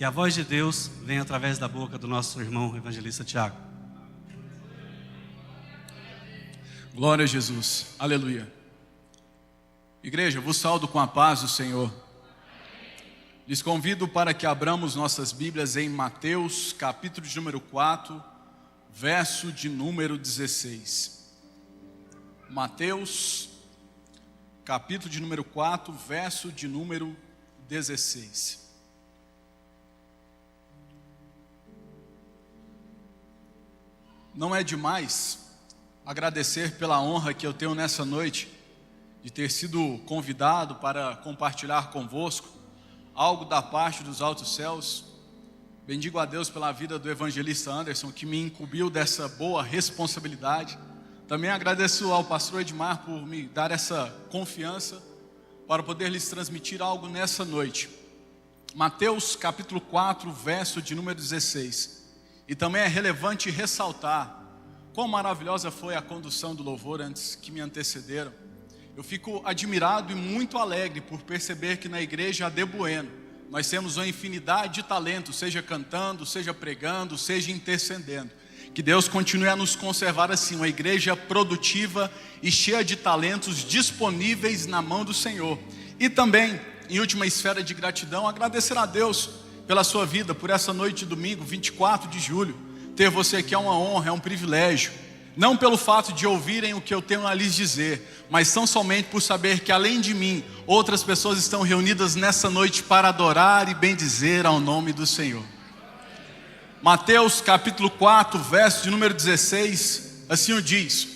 Que a voz de Deus venha através da boca do nosso irmão evangelista Tiago. Glória a Jesus, aleluia. Igreja, vos saúdo com a paz do Senhor. Lhes convido para que abramos nossas Bíblias em Mateus, capítulo de número 4, verso de número 16. Mateus, capítulo de número 4, verso de número 16. Não é demais agradecer pela honra que eu tenho nessa noite de ter sido convidado para compartilhar convosco algo da parte dos altos céus. Bendigo a Deus pela vida do evangelista Anderson, que me incumbiu dessa boa responsabilidade. Também agradeço ao pastor Edmar por me dar essa confiança para poder lhes transmitir algo nessa noite. Mateus capítulo 4, verso de número 16. E também é relevante ressaltar quão maravilhosa foi a condução do louvor antes que me antecederam. Eu fico admirado e muito alegre por perceber que na igreja AD Bueno nós temos uma infinidade de talentos, seja cantando, seja pregando, seja intercedendo. Que Deus continue a nos conservar assim, uma igreja produtiva e cheia de talentos disponíveis na mão do Senhor. E também, em última esfera de gratidão, agradecer a Deus pela sua vida, por essa noite de domingo, 24 de julho. Ter você aqui é uma honra, é um privilégio. Não pelo fato de ouvirem o que eu tenho a lhes dizer, mas tão somente por saber que além de mim, outras pessoas estão reunidas nessa noite para adorar e bendizer ao nome do Senhor. Mateus capítulo 4, verso de número 16, assim o diz: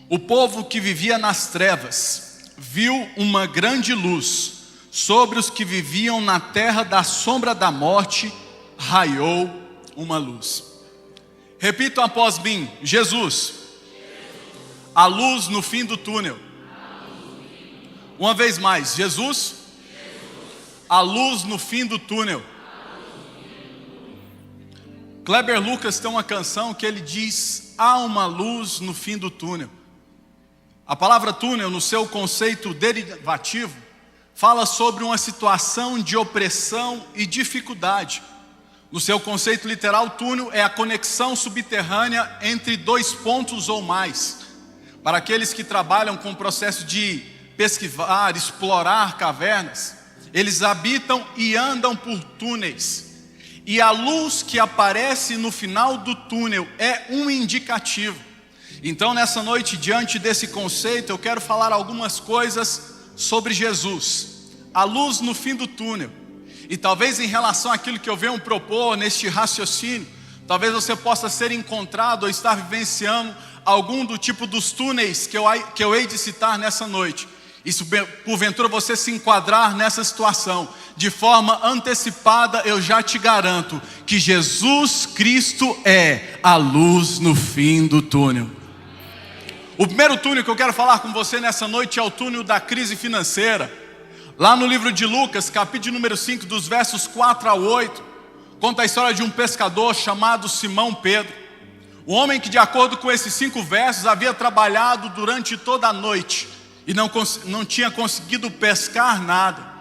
O povo que vivia nas trevas viu uma grande luz. Sobre os que viviam na terra da sombra da morte, raiou uma luz. Repitam após mim: Jesus, a luz no fim do túnel. Uma vez mais: Jesus, a luz no fim do túnel. Kleber Lucas tem uma canção que ele diz: há uma luz no fim do túnel. A palavra túnel, no seu conceito derivativo, fala sobre uma situação de opressão e dificuldade. No seu conceito literal, túnel é a conexão subterrânea entre dois pontos ou mais. Para aqueles que trabalham com o processo de pesquisar, explorar cavernas, eles habitam e andam por túneis. E a luz que aparece no final do túnel é um indicativo. Então, nessa noite, diante desse conceito, eu quero falar algumas coisas sobre Jesus, a luz no fim do túnel. E talvez em relação àquilo que eu venho propor neste raciocínio, talvez você possa ser encontrado ou estar vivenciando algum do tipo dos túneis que eu hei de citar nessa noite. E se porventura você se enquadrar nessa situação, de forma antecipada, eu já te garanto que Jesus Cristo é a luz no fim do túnel. O primeiro túnel que eu quero falar com você nessa noite é o túnel da crise financeira. Lá no livro de Lucas, capítulo número 5, dos versos 4 a 8, conta a história de um pescador chamado Simão Pedro. O homem que, de acordo com esses 5 versos, havia trabalhado durante toda a noite e não tinha conseguido pescar nada.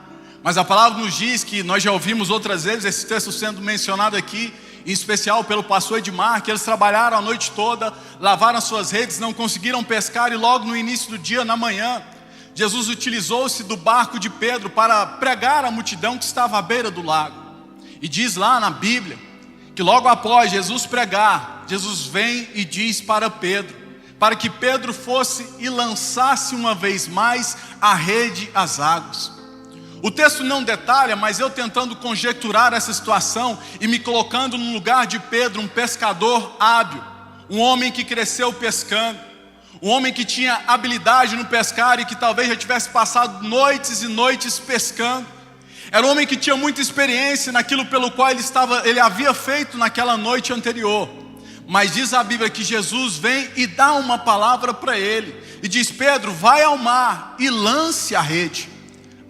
Mas a palavra nos diz que, nós já ouvimos outras vezes esse texto sendo mencionado aqui, em especial pelo pastor Edmar, que eles trabalharam a noite toda, lavaram as suas redes, não conseguiram pescar, e logo no início do dia, na manhã, Jesus utilizou-se do barco de Pedro para pregar à multidão que estava à beira do lago. E diz lá na Bíblia, que logo após Jesus pregar, Jesus vem e diz para Pedro, para que Pedro fosse e lançasse uma vez mais a rede às águas. O texto não detalha, mas eu tentando conjecturar essa situação e me colocando no lugar de Pedro, um pescador hábil, um homem que cresceu pescando, um homem que tinha habilidade no pescar e que talvez já tivesse passado noites e noites pescando. Era um homem que tinha muita experiência naquilo pelo qual ele havia feito naquela noite anterior. Mas diz a Bíblia que Jesus vem e dá uma palavra para ele e diz: Pedro, vai ao mar e lance a rede.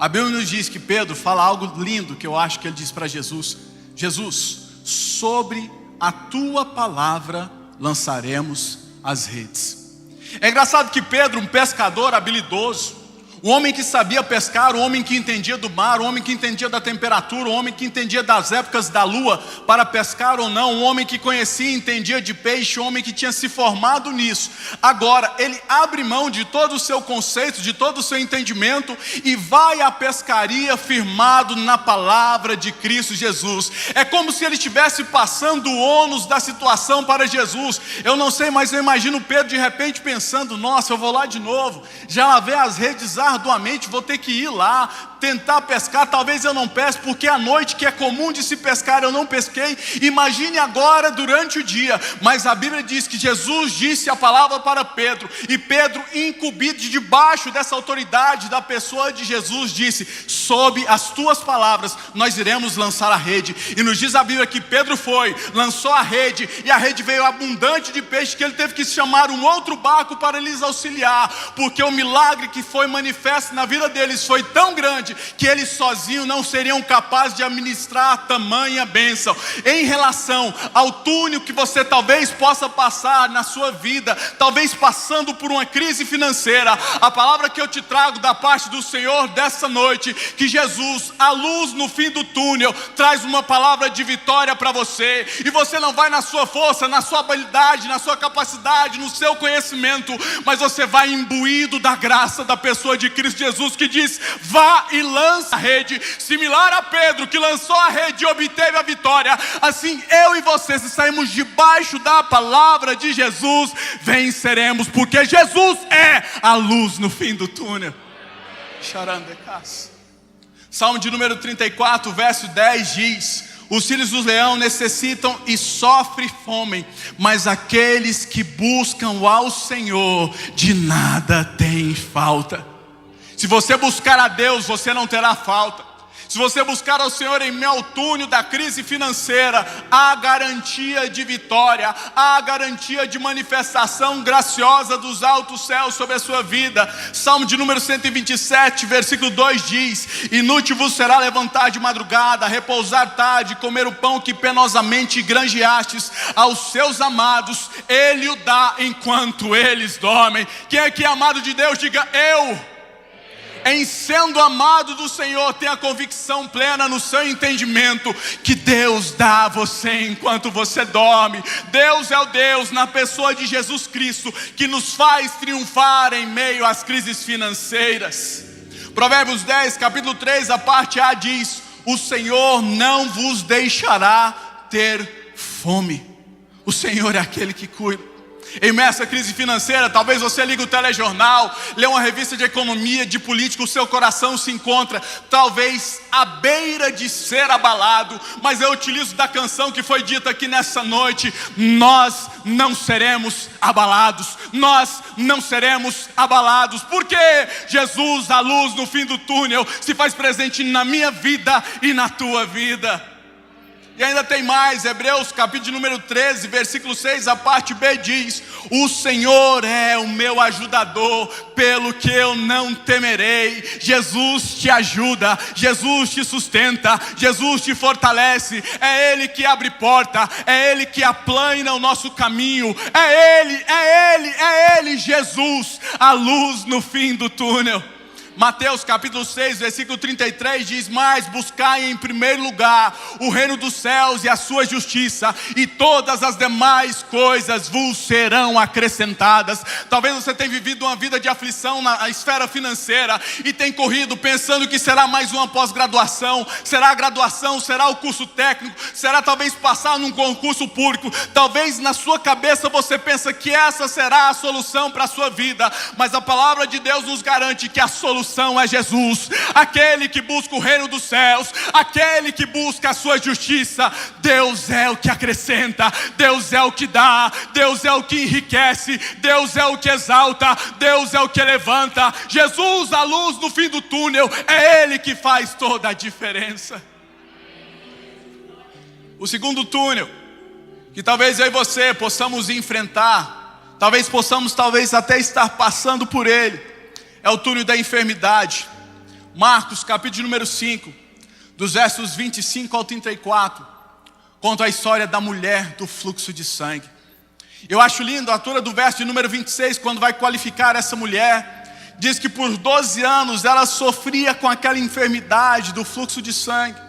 A Bíblia nos diz que Pedro fala algo lindo, que eu acho que ele diz para Jesus: Jesus, sobre a tua palavra lançaremos as redes. É engraçado que Pedro, um pescador habilidoso, O homem que sabia pescar, o homem que entendia do mar, o homem que entendia da temperatura, o homem que entendia das épocas da lua para pescar ou não, o homem que conhecia e entendia de peixe, o homem que tinha se formado nisso. Agora, ele abre mão de todo o seu conceito, de todo o seu entendimento e vai à pescaria firmado na palavra de Cristo Jesus. É como se ele estivesse passando o ônus da situação para Jesus. Eu não sei, mas eu imagino Pedro de repente pensando: nossa, eu vou lá de novo, já lavei as redes arduamente, vou ter que ir lá, tentar pescar, talvez eu não pesque, porque à noite, que é comum de se pescar, eu não pesquei. Imagine agora durante o dia. Mas a Bíblia diz que Jesus disse a palavra para Pedro, e Pedro, incumbido de debaixo dessa autoridade da pessoa de Jesus, disse: sob as tuas palavras nós iremos lançar a rede. E nos diz a Bíblia que Pedro foi, lançou a rede, e a rede veio abundante de peixe, que ele teve que chamar um outro barco para lhes auxiliar, porque o milagre que foi manifesto na vida deles foi tão grande que eles sozinhos não seriam capazes de administrar tamanha bênção. Em relação ao túnel que você talvez possa passar na sua vida, talvez passando por uma crise financeira, a palavra que eu te trago da parte do Senhor dessa noite, que Jesus, a luz no fim do túnel, traz uma palavra de vitória para você. E você não vai na sua força, na sua habilidade, na sua capacidade, no seu conhecimento, mas você vai imbuído da graça da pessoa de Cristo Jesus, que diz: vá e lança a rede. Similar a Pedro, que lançou a rede e obteve a vitória, assim eu e você, se sairmos debaixo da palavra de Jesus, venceremos, porque Jesus é a luz no fim do túnel. Salmo de número 34, verso 10 diz: os filhos do leão necessitam e sofrem fome, mas aqueles que buscam ao Senhor de nada têm falta. Se você buscar a Deus, você não terá falta. Se você buscar ao Senhor em meio ao túnel da crise financeira, há garantia de vitória, há garantia de manifestação graciosa dos altos céus sobre a sua vida. Salmo de número 127, versículo 2 diz: inútil vos será levantar de madrugada, repousar tarde, comer o pão que penosamente granjeastes aos seus amados, Ele o dá enquanto eles dormem. Quem aqui é amado de Deus, diga eu. Em sendo amado do Senhor, tenha convicção plena no seu entendimento que Deus dá a você enquanto você dorme. Deus é o Deus na pessoa de Jesus Cristo que nos faz triunfar em meio às crises financeiras. Provérbios 10, capítulo 3, a parte A diz: o Senhor não vos deixará ter fome. O Senhor é aquele que cuida. Em meio a essa crise financeira, talvez você ligue o telejornal, lê uma revista de economia, de política, o seu coração se encontra talvez à beira de ser abalado, mas eu utilizo da canção que foi dita aqui nessa noite: nós não seremos abalados, nós não seremos abalados, porque Jesus, a luz no fim do túnel, se faz presente na minha vida e na tua vida. E ainda tem mais, Hebreus capítulo número 13, versículo 6, a parte B diz: o Senhor é o meu ajudador, pelo que eu não temerei. Jesus te ajuda, Jesus te sustenta, Jesus te fortalece. É Ele que abre porta, é Ele que aplana o nosso caminho. É Ele, Jesus, a luz no fim do túnel. Mateus capítulo 6, versículo 33 diz: mas buscai em primeiro lugar o reino dos céus e a sua justiça, e todas as demais coisas vos serão acrescentadas. Talvez você tenha vivido uma vida de aflição na esfera financeira e tenha corrido pensando que será mais uma pós-graduação, será a graduação, será o curso técnico, será talvez passar num concurso público. Talvez na sua cabeça você pensa que essa será a solução para a sua vida, mas a palavra de Deus nos garante que a solução é Jesus, aquele que busca o reino dos céus, aquele que busca a sua justiça. Deus é o que acrescenta, Deus é o que dá, Deus é o que enriquece, Deus é o que exalta, Deus é o que levanta. Jesus, a luz no fim do túnel, é Ele que faz toda a diferença. O segundo túnel que talvez eu e você possamos enfrentar, possamos até estar passando por ele, é o túnel da enfermidade. Marcos capítulo número 5, dos versos 25 ao 34, conta a história da mulher do fluxo de sangue. Eu acho lindo a altura do verso de número 26, quando vai qualificar essa mulher, diz que por 12 anos ela sofria com aquela enfermidade do fluxo de sangue.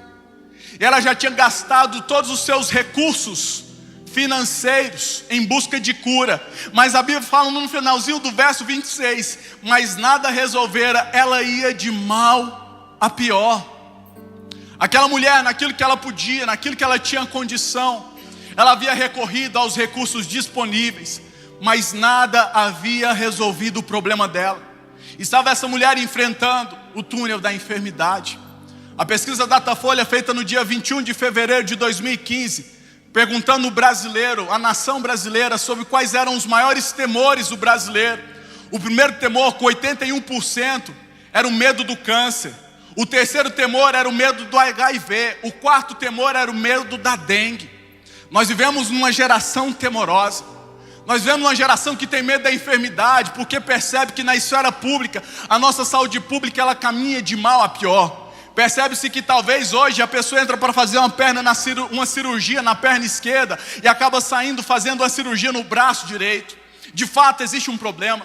E ela já tinha gastado todos os seus recursos financeiros em busca de cura. Mas a Bíblia fala no finalzinho do verso 26, mas nada resolvera, ela ia de mal a pior. Aquela mulher, naquilo que ela podia, naquilo que ela tinha condição, ela havia recorrido aos recursos disponíveis, mas nada havia resolvido o problema dela. Estava essa mulher enfrentando o túnel da enfermidade. A pesquisa Datafolha, feita no dia 21 de fevereiro de 2015, perguntando o brasileiro, a nação brasileira, sobre quais eram os maiores temores do brasileiro. O primeiro temor, com 81%, era o medo do câncer. O terceiro temor era o medo do HIV. O quarto temor era o medo da dengue. Nós vivemos numa geração temorosa. Nós vivemos numa geração que tem medo da enfermidade, porque percebe que na esfera pública, a nossa saúde pública, ela caminha de mal a pior. Percebe-se que talvez hoje a pessoa entra para fazer uma cirurgia na perna esquerda e acaba saindo fazendo uma cirurgia no braço direito. De fato existe um problema.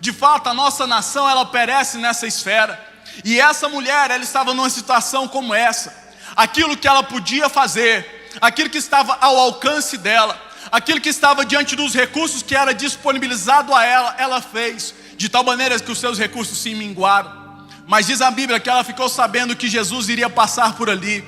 De fato a nossa nação, ela perece nessa esfera. E essa mulher, ela estava numa situação como essa. Aquilo que ela podia fazer, aquilo que estava ao alcance dela, aquilo que estava diante dos recursos que era disponibilizado a ela, ela fez, de tal maneira que os seus recursos se minguaram. Mas diz a Bíblia que ela ficou sabendo que Jesus iria passar por ali.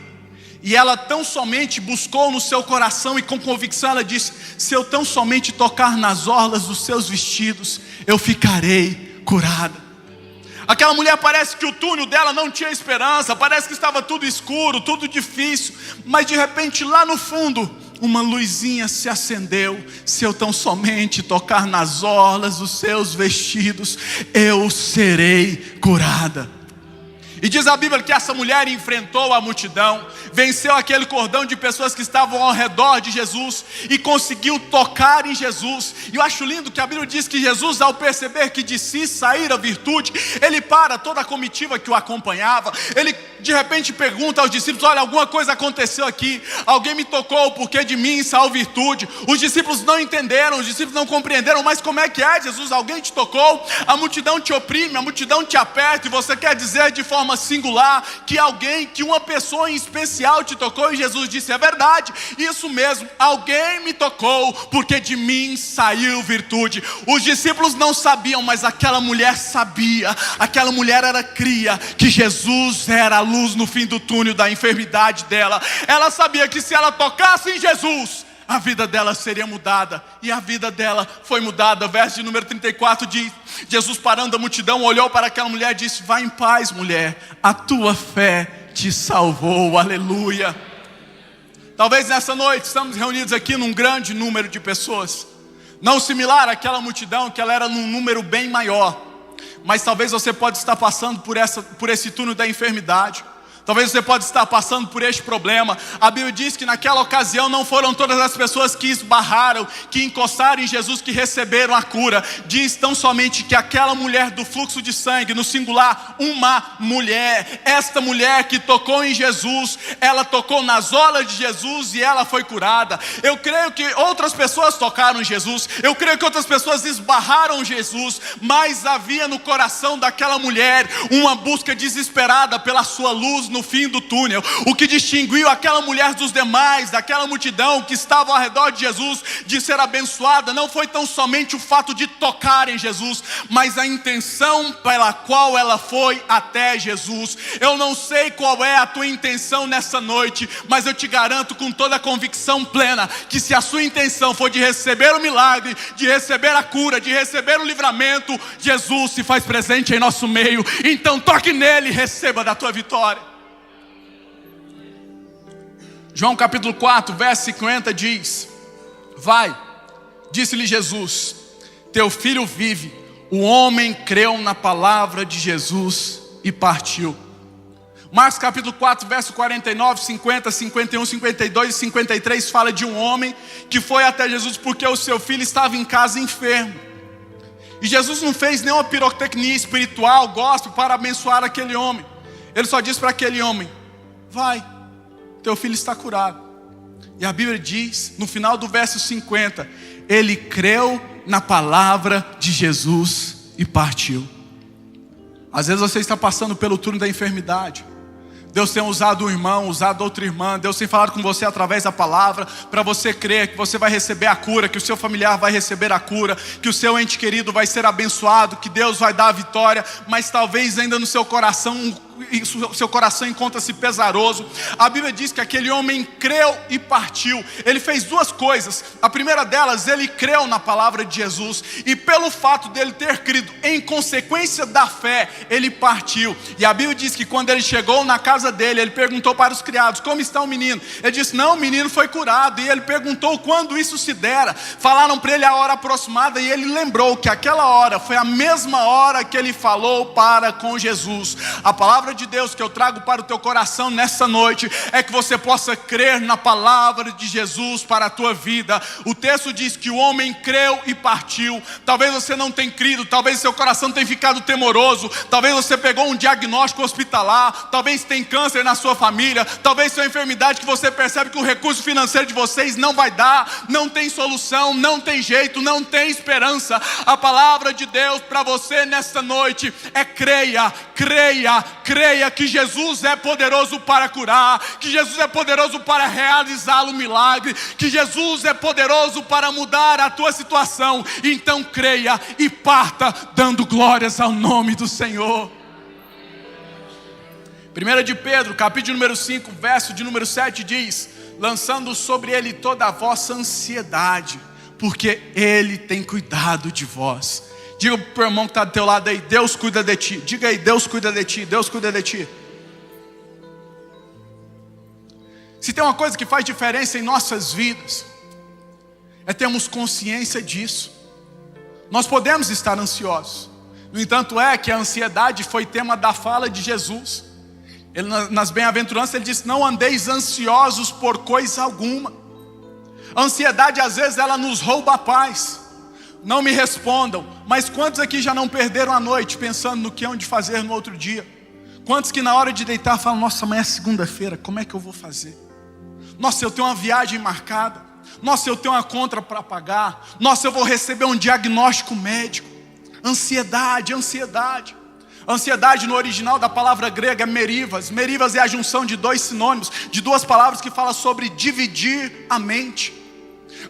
E ela tão somente buscou no seu coração e com convicção ela disse: se eu tão somente tocar nas orlas dos seus vestidos, eu ficarei curada. Aquela mulher, parece que o túnel dela não tinha esperança, parece que estava tudo escuro, tudo difícil. Mas de repente lá no fundo, uma luzinha se acendeu. Se eu tão somente tocar nas orlas dos seus vestidos, eu serei curada. E diz a Bíblia que essa mulher enfrentou a multidão, venceu aquele cordão de pessoas que estavam ao redor de Jesus e conseguiu tocar em Jesus. E eu acho lindo que a Bíblia diz que Jesus, ao perceber que de si saíra a virtude, ele para toda a comitiva que o acompanhava. Ele de repente pergunta aos discípulos: olha, alguma coisa aconteceu aqui, alguém me tocou, porque de mim saiu virtude. Os discípulos não entenderam, os discípulos não compreenderam. Mas como é que é, Jesus? Alguém te tocou? A multidão te oprime, a multidão te aperta, e você quer dizer de forma singular que alguém, que uma pessoa em especial te tocou? E Jesus disse: é verdade, isso mesmo, alguém me tocou, porque de mim saiu virtude. Os discípulos não sabiam, mas aquela mulher sabia. Aquela mulher cria que Jesus era a luz no fim do túnel da enfermidade dela. Ela sabia que se ela tocasse em Jesus, a vida dela seria mudada. E a vida dela foi mudada. Verso de número 34 diz: Jesus, parando a multidão, olhou para aquela mulher e disse: vá em paz, mulher, a tua fé te salvou. Aleluia. Talvez nessa noite estamos reunidos aqui num grande número de pessoas, não similar àquela multidão, que ela era num número bem maior. Mas talvez você pode estar passando por esse túnel da enfermidade. Talvez você pode estar passando por este problema. A Bíblia diz que naquela ocasião não foram todas as pessoas que esbarraram, que encostaram em Jesus, que receberam a cura. Diz tão somente que aquela mulher do fluxo de sangue, no singular, uma mulher. Esta mulher que tocou em Jesus, ela tocou nas orlas de Jesus e ela foi curada. Eu creio que outras pessoas tocaram em Jesus, eu creio que outras pessoas esbarraram em Jesus, mas havia no coração daquela mulher uma busca desesperada pela sua luz no fim do túnel. O que distinguiu aquela mulher dos demais, daquela multidão que estava ao redor de Jesus, de ser abençoada, não foi tão somente o fato de tocar em Jesus, mas a intenção pela qual ela foi até Jesus. Eu não sei qual é a tua intenção nessa noite, mas eu te garanto com toda a convicção plena, que se a sua intenção for de receber o milagre, de receber a cura, de receber o livramento, Jesus se faz presente em nosso meio. Então toque nele e receba da tua vitória. João capítulo 4, verso 50 diz: vai, disse-lhe Jesus, teu filho vive. O homem creu na palavra de Jesus e partiu. Marcos capítulo 4, verso 49, 50, 51, 52 e 53 fala de um homem que foi até Jesus porque o seu filho estava em casa enfermo. E Jesus não fez nenhuma pirotecnia espiritual, gospel, para abençoar aquele homem. Ele só disse para aquele homem: vai, teu filho está curado. E a Bíblia diz, no final do verso 50, ele creu na palavra de Jesus e partiu. Às vezes você está passando pelo túnel da enfermidade. Deus tem usado um irmão, usado outra irmã. Deus tem falado com você através da palavra, para você crer que você vai receber a cura, que o seu familiar vai receber a cura, que o seu ente querido vai ser abençoado, que Deus vai dar a vitória. Mas talvez ainda no seu coração, seu coração encontra-se pesaroso. A Bíblia diz que aquele homem creu e partiu. Ele fez duas coisas. A primeira delas, ele creu na palavra de Jesus, e pelo fato dele ter crido, em consequência da fé, ele partiu. E a Bíblia diz que quando ele chegou na casa dele, ele perguntou para os criados: como está o menino? Ele disse: não, o menino foi curado. E ele perguntou quando isso se dera. Falaram para ele a hora aproximada, e ele lembrou que aquela hora foi a mesma hora que ele falou para com Jesus. A palavra de Deus que eu trago para o teu coração nessa noite é que você possa crer na palavra de Jesus para a tua vida. O texto diz que o homem creu e partiu. Talvez você não tenha crido, talvez seu coração tenha ficado temoroso, talvez você pegou um diagnóstico hospitalar, talvez tenha câncer na sua família, talvez seja uma enfermidade que você percebe que o recurso financeiro de vocês não vai dar, não tem solução, não tem jeito, não tem esperança. A palavra de Deus para você nessa noite é: creia, creia, creia que Jesus é poderoso para curar, que Jesus é poderoso para realizar o milagre, que Jesus é poderoso para mudar a tua situação. Então creia e parta dando glórias ao nome do Senhor. 1 de Pedro, capítulo número 5, verso de número 7 diz: lançando sobre ele toda a vossa ansiedade, porque ele tem cuidado de vós. Diga para o irmão que está do teu lado aí: Deus cuida de ti. Diga aí: Deus cuida de ti, Deus cuida de ti. Se tem uma coisa que faz diferença em nossas vidas, é termos consciência disso. Nós podemos estar ansiosos. No entanto é que a ansiedade foi tema da fala de Jesus. Ele, nas bem-aventuranças, ele disse: não andeis ansiosos por coisa alguma. A ansiedade às vezes ela nos rouba a paz. Não me respondam, mas quantos aqui já não perderam a noite pensando no que hão de fazer no outro dia? Quantos que na hora de deitar falam: nossa, amanhã é segunda-feira, como é que eu vou fazer? Nossa, eu tenho uma viagem marcada. Nossa, eu tenho uma conta para pagar. Nossa, eu vou receber um diagnóstico médico. Ansiedade, ansiedade. Ansiedade no original da palavra grega é merivas. Merivas é a junção de dois sinônimos, de duas palavras que falam sobre dividir a mente.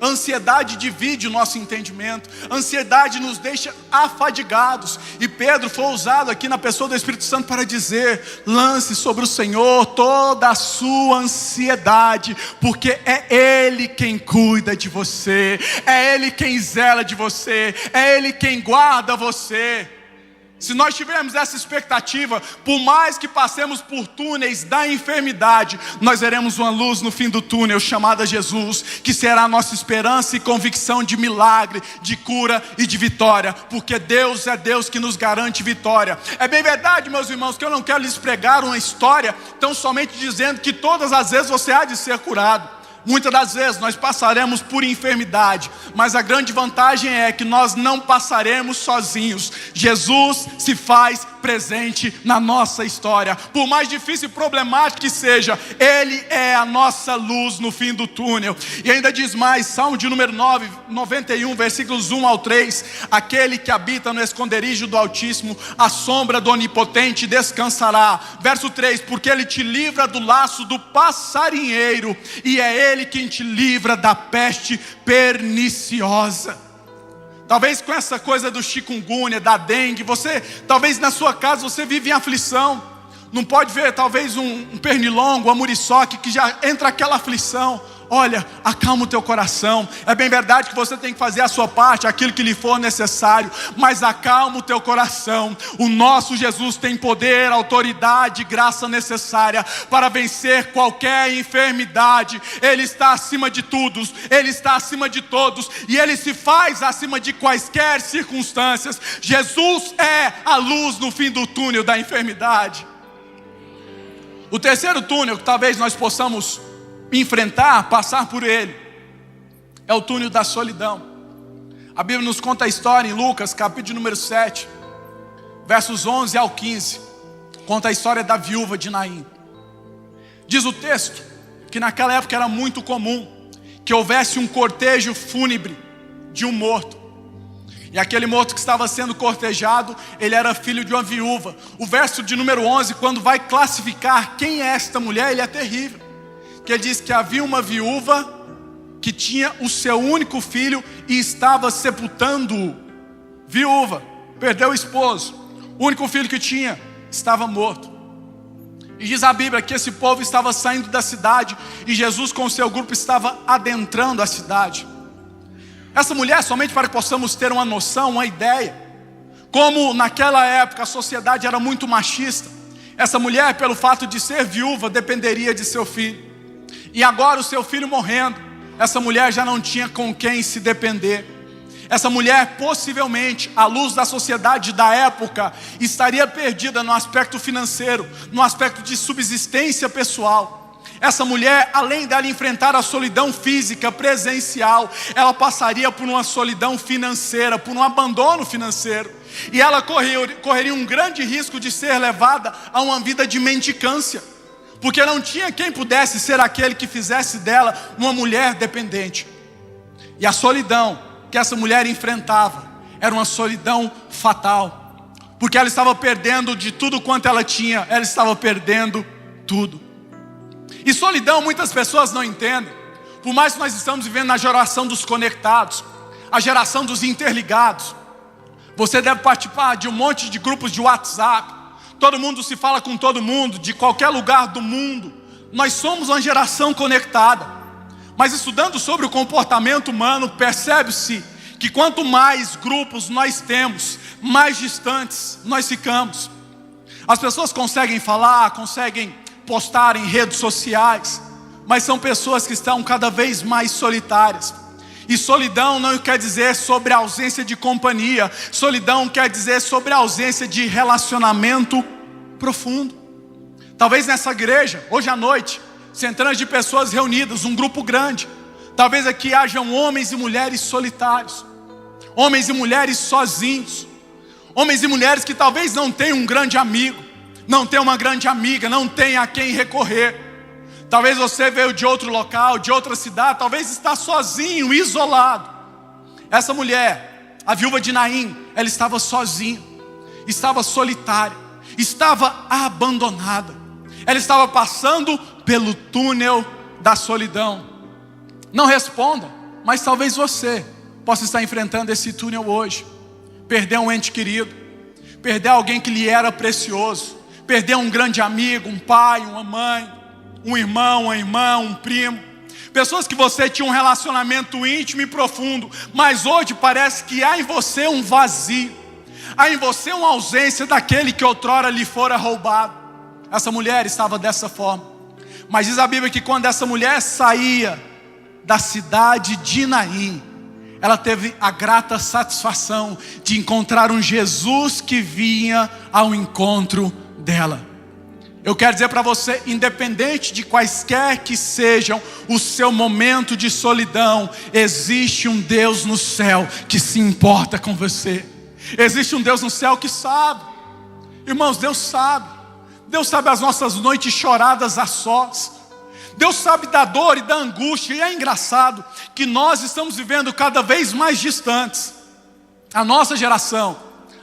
A ansiedade divide o nosso entendimento. A ansiedade nos deixa afadigados. E Pedro foi usado aqui na pessoa do Espírito Santo para dizer: lance sobre o Senhor toda a sua ansiedade, porque é Ele quem cuida de você, é Ele quem zela de você, é Ele quem guarda você. Se nós tivermos essa expectativa, por mais que passemos por túneis da enfermidade, nós veremos uma luz no fim do túnel chamada Jesus, que será a nossa esperança e convicção de milagre, de cura e de vitória, porque Deus é Deus que nos garante vitória. É bem verdade, meus irmãos, que eu não quero lhes pregar uma história tão somente dizendo que todas as vezes você há de ser curado. Muitas das vezes nós passaremos por enfermidade, mas a grande vantagem é que nós não passaremos sozinhos. Jesus se faz presente na nossa história. Por mais difícil e problemático que seja, Ele é a nossa luz no fim do túnel. E ainda diz mais, Salmo de número 91, versículos 1 ao 3: aquele que habita no esconderijo do Altíssimo, a sombra do Onipotente descansará. Verso 3: porque Ele te livra do laço do passarinheiro, e é Ele quem te livra da peste perniciosa. Talvez com essa coisa do chikungunya, da dengue, talvez na sua casa você vive em aflição. Não pode ver talvez um pernilongo, uma muriçoca, que já entra aquela aflição. Olha, acalma o teu coração. É bem verdade que você tem que fazer a sua parte, aquilo que lhe for necessário, mas acalma o teu coração. O nosso Jesus tem poder, autoridade, graça necessária para vencer qualquer enfermidade. Ele está acima de tudo, Ele está acima de todos, e Ele se faz acima de quaisquer circunstâncias. Jesus é a luz no fim do túnel da enfermidade. O terceiro túnel que talvez nós possamos enfrentar, passar por ele, é o túnel da solidão. A Bíblia nos conta a história em Lucas, capítulo número 7, versos 11 ao 15. Conta a história da viúva de Naim. Diz o texto que naquela época era muito comum que houvesse um cortejo fúnebre de um morto. E aquele morto que estava sendo cortejado, ele era filho de uma viúva. O verso de número 11, quando vai classificar quem é esta mulher, ele é terrível. Que ele diz que havia uma viúva que tinha o seu único filho e estava sepultando-o. Viúva, perdeu o esposo. O único filho que tinha estava morto. E diz a Bíblia que esse povo estava saindo da cidade e Jesus com o seu grupo estava adentrando a cidade. Essa mulher, somente para que possamos ter uma noção, uma ideia, como naquela época a sociedade era muito machista, essa mulher, pelo fato de ser viúva, dependeria de seu filho. E agora o seu filho morrendo, essa mulher já não tinha com quem se depender. Essa mulher, possivelmente, à luz da sociedade da época, estaria perdida no aspecto financeiro, no aspecto de subsistência pessoal. Essa mulher, além dela enfrentar a solidão física, presencial, ela passaria por uma solidão financeira, por um abandono financeiro. E ela correria um grande risco de ser levada a uma vida de mendicância, porque não tinha quem pudesse ser aquele que fizesse dela uma mulher dependente. E a solidão que essa mulher enfrentava era uma solidão fatal, porque ela estava perdendo de tudo quanto ela tinha, ela estava perdendo tudo. E solidão muitas pessoas não entendem, por mais que nós estamos vivendo na geração dos conectados, a geração dos interligados. Você deve participar de um monte de grupos de WhatsApp, todo mundo se fala com todo mundo, de qualquer lugar do mundo. Nós somos uma geração conectada, mas estudando sobre o comportamento humano, percebe-se que quanto mais grupos nós temos, mais distantes nós ficamos. As pessoas conseguem falar, conseguem postar em redes sociais, mas são pessoas que estão cada vez mais solitárias. E solidão não quer dizer sobre a ausência de companhia, solidão quer dizer sobre a ausência de relacionamento profundo. Talvez nessa igreja, hoje à noite, centenas de pessoas reunidas, um grupo grande, talvez aqui hajam homens e mulheres solitários, homens e mulheres sozinhos, homens e mulheres que talvez não tenham um grande amigo, não tem uma grande amiga, não tem a quem recorrer. Talvez você veio de outro local, de outra cidade, talvez está sozinho, isolado. Essa mulher, a viúva de Naim, ela estava sozinha, estava solitária, estava abandonada. Ela estava passando pelo túnel da solidão. Não responda, mas talvez você possa estar enfrentando esse túnel hoje. Perdeu um ente querido, perdeu alguém que lhe era precioso, perdeu um grande amigo, um pai, uma mãe, um irmão, uma irmã, um primo. Pessoas que você tinha um relacionamento íntimo e profundo, mas hoje parece que há em você um vazio, há em você uma ausência daquele que outrora lhe fora roubado. Essa mulher estava dessa forma. Mas diz a Bíblia que quando essa mulher saía da cidade de Naim, ela teve a grata satisfação de encontrar um Jesus que vinha ao encontro dela. Eu quero dizer para você, independente de quaisquer que sejam o seu momento de solidão, existe um Deus no céu que se importa com você. Existe um Deus no céu que sabe. Irmãos, Deus sabe. Deus sabe as nossas noites choradas a sós. Deus sabe da dor e da angústia. E é engraçado que nós estamos vivendo cada vez mais distantes. A nossa geração,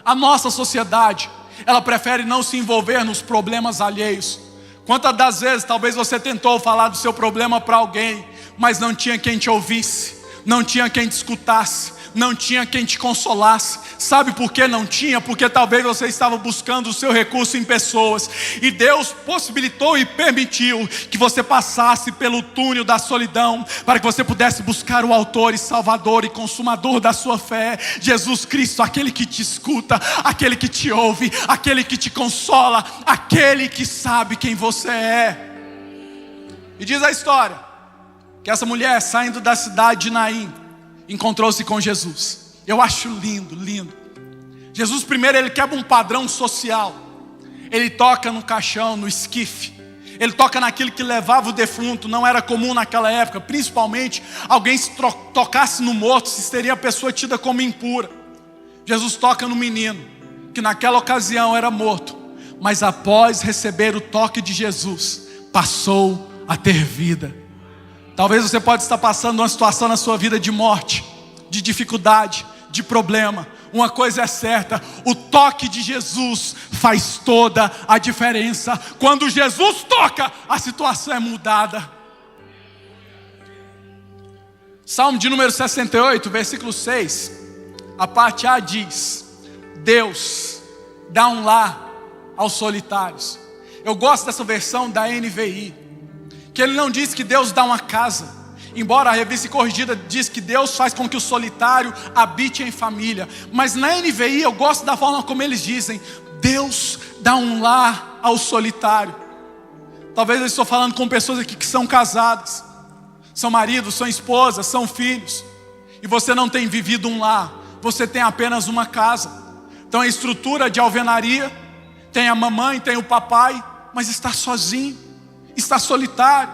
a nossa sociedade, ela prefere não se envolver nos problemas alheios. Quantas das vezes talvez você tentou falar do seu problema para alguém, mas não tinha quem te ouvisse, não tinha quem te escutasse, não tinha quem te consolasse. Sabe por que não tinha? Porque talvez você estava buscando o seu recurso em pessoas, e Deus possibilitou e permitiu que você passasse pelo túnel da solidão, para que você pudesse buscar o autor e salvador e consumador da sua fé, Jesus Cristo, aquele que te escuta, aquele que te ouve, aquele que te consola, aquele que sabe quem você é. E diz a história que essa mulher, saindo da cidade de Naim, encontrou-se com Jesus. Eu acho lindo, lindo. Jesus primeiro, ele quebra um padrão social. Ele toca no caixão, no esquife. Ele toca naquilo que levava o defunto. Não era comum naquela época, principalmente alguém se tocasse no morto, se seria a pessoa tida como impura. Jesus toca no menino, que naquela ocasião era morto, mas após receber o toque de Jesus, passou a ter vida. Talvez você pode estar passando uma situação na sua vida de morte, de dificuldade, de problema, uma coisa é certa: o toque de Jesus faz toda a diferença. Quando Jesus toca, a situação é mudada. Salmo de número 68, versículo 6, a parte A diz: Deus dá um lar aos solitários. Eu gosto dessa versão da NVI, que ele não diz que Deus dá uma casa, embora a revista corrigida diz que Deus faz com que o solitário habite em família. Mas na NVI eu gosto da forma como eles dizem: Deus dá um lar ao solitário. Talvez eu estou falando com pessoas aqui que são casadas, são maridos, são esposas, são filhos, e você não tem vivido um lar, você tem apenas uma casa. Então a estrutura de alvenaria, tem a mamãe, tem o papai, mas está sozinho, está solitário,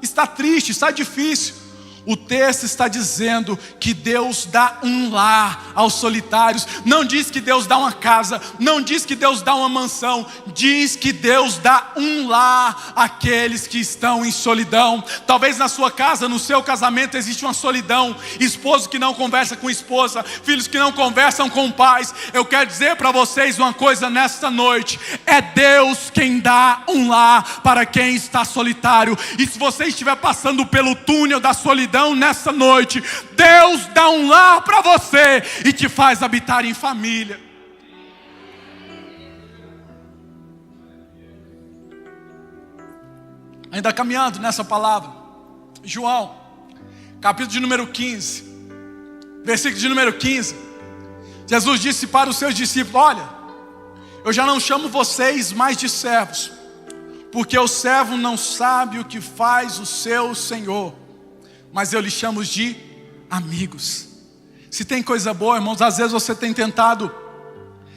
está triste, está difícil. O texto está dizendo que Deus dá um lar aos solitários. Não diz que Deus dá uma casa, não diz que Deus dá uma mansão, diz que Deus dá um lar àqueles que estão em solidão. Talvez na sua casa, no seu casamento, existe uma solidão. Esposo que não conversa com esposa, filhos que não conversam com pais. Eu quero dizer para vocês uma coisa nesta noite: é Deus quem dá um lar para quem está solitário. E se você estiver passando pelo túnel da solidão nessa noite, Deus dá um lar para você e te faz habitar em família. Ainda caminhando nessa palavra, João, capítulo de número 15, versículo de número 15, Jesus disse para os seus discípulos: olha, eu já não chamo vocês mais de servos, porque o servo não sabe o que faz o seu senhor, mas eu lhes chamo de amigos. Se tem coisa boa, irmãos, às vezes você tem tentado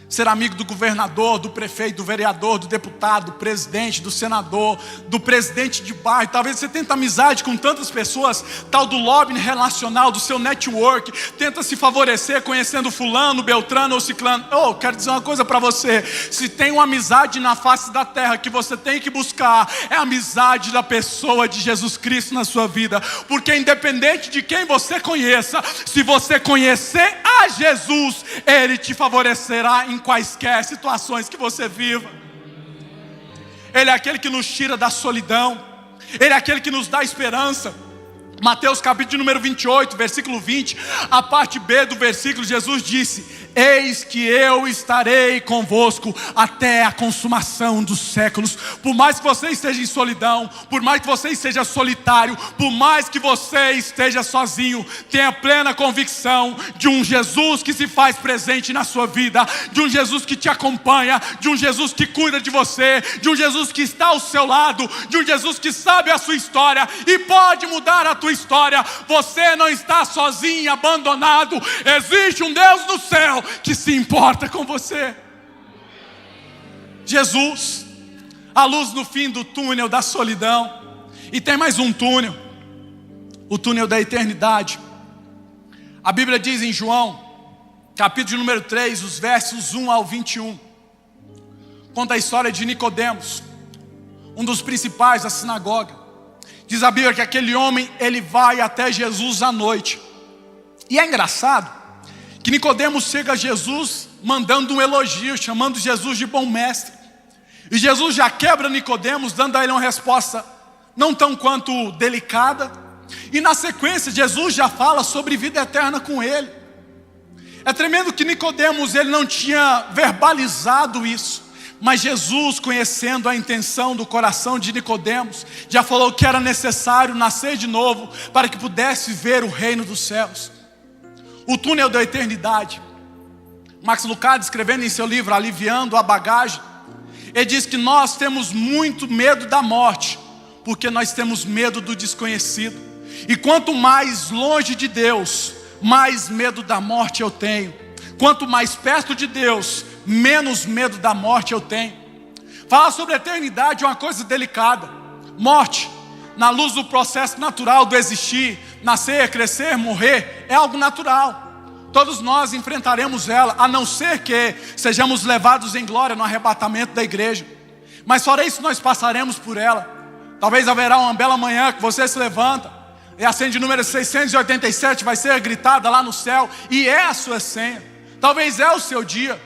ser amigo do governador, do prefeito, do vereador, do deputado, do presidente, do senador, do presidente de bairro. Talvez você tente amizade com tantas pessoas, tal do lobby relacional, do seu network. Tenta se favorecer conhecendo fulano, beltrano ou ciclano. Quero dizer uma coisa para você: se tem uma amizade na face da terra que você tem que buscar, é a amizade da pessoa de Jesus Cristo na sua vida. Porque independente de quem você conheça, se você conhecer a Jesus, Ele te favorecerá em quaisquer situações que você viva. Ele é aquele que nos tira da solidão, Ele é aquele que nos dá esperança. Mateus capítulo número 28, versículo 20, a parte B do versículo, Jesus disse: eis que eu estarei convosco até a consumação dos séculos. Por mais que você esteja em solidão, por mais que você esteja solitário, por mais que você esteja sozinho, tenha plena convicção de um Jesus que se faz presente na sua vida, de um Jesus que te acompanha, de um Jesus que cuida de você, de um Jesus que está ao seu lado, de um Jesus que sabe a sua história e pode mudar a tua história. Você não está sozinho, abandonado. Existe um Deus no céu que se importa com você. Jesus, a luz no fim do túnel da solidão. E tem mais um túnel, o túnel da eternidade. A Bíblia diz em João, capítulo número 3, os versos 1 ao 21, conta a história de Nicodemos, um dos principais da sinagoga. Diz a Bíblia que aquele homem, ele vai até Jesus à noite. E é engraçado que Nicodemos chega a Jesus mandando um elogio, chamando Jesus de bom mestre. E Jesus já quebra Nicodemos, dando a ele uma resposta não tão quanto delicada. E na sequência, Jesus já fala sobre vida eterna com ele. É tremendo que Nicodemos, ele não tinha verbalizado isso, mas Jesus, conhecendo a intenção do coração de Nicodemos, já falou que era necessário nascer de novo para que pudesse ver o reino dos céus. O túnel da eternidade. Max Lucado, escrevendo em seu livro Aliviando a Bagagem, ele diz que nós temos muito medo da morte, porque nós temos medo do desconhecido. E quanto mais longe de Deus, mais medo da morte eu tenho. Quanto mais perto de Deus, menos medo da morte eu tenho. Falar sobre a eternidade é uma coisa delicada. Morte, na luz do processo natural do existir, nascer, crescer, morrer, é algo natural. Todos nós enfrentaremos ela, a não ser que sejamos levados em glória no arrebatamento da igreja. Mas fora isso, nós passaremos por ela. Talvez haverá uma bela manhã que você se levanta e a senha de número 687 vai ser gritada lá no céu, e é a sua senha. Talvez é o seu dia.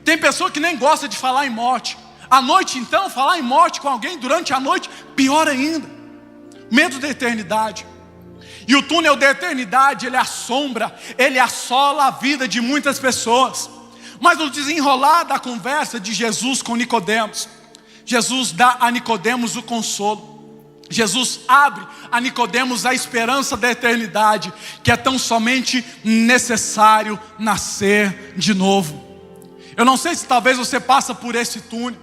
Tem pessoa que nem gosta de falar em morte. À noite então, falar em morte com alguém durante a noite, pior ainda. Medo da eternidade. E o túnel da eternidade, ele assombra, ele assola a vida de muitas pessoas. Mas no desenrolar da conversa de Jesus com Nicodemos, Jesus dá a Nicodemos o consolo. Jesus abre a Nicodemos a esperança da eternidade, que é tão somente necessário nascer de novo. Eu não sei se talvez você passa por esse túnel,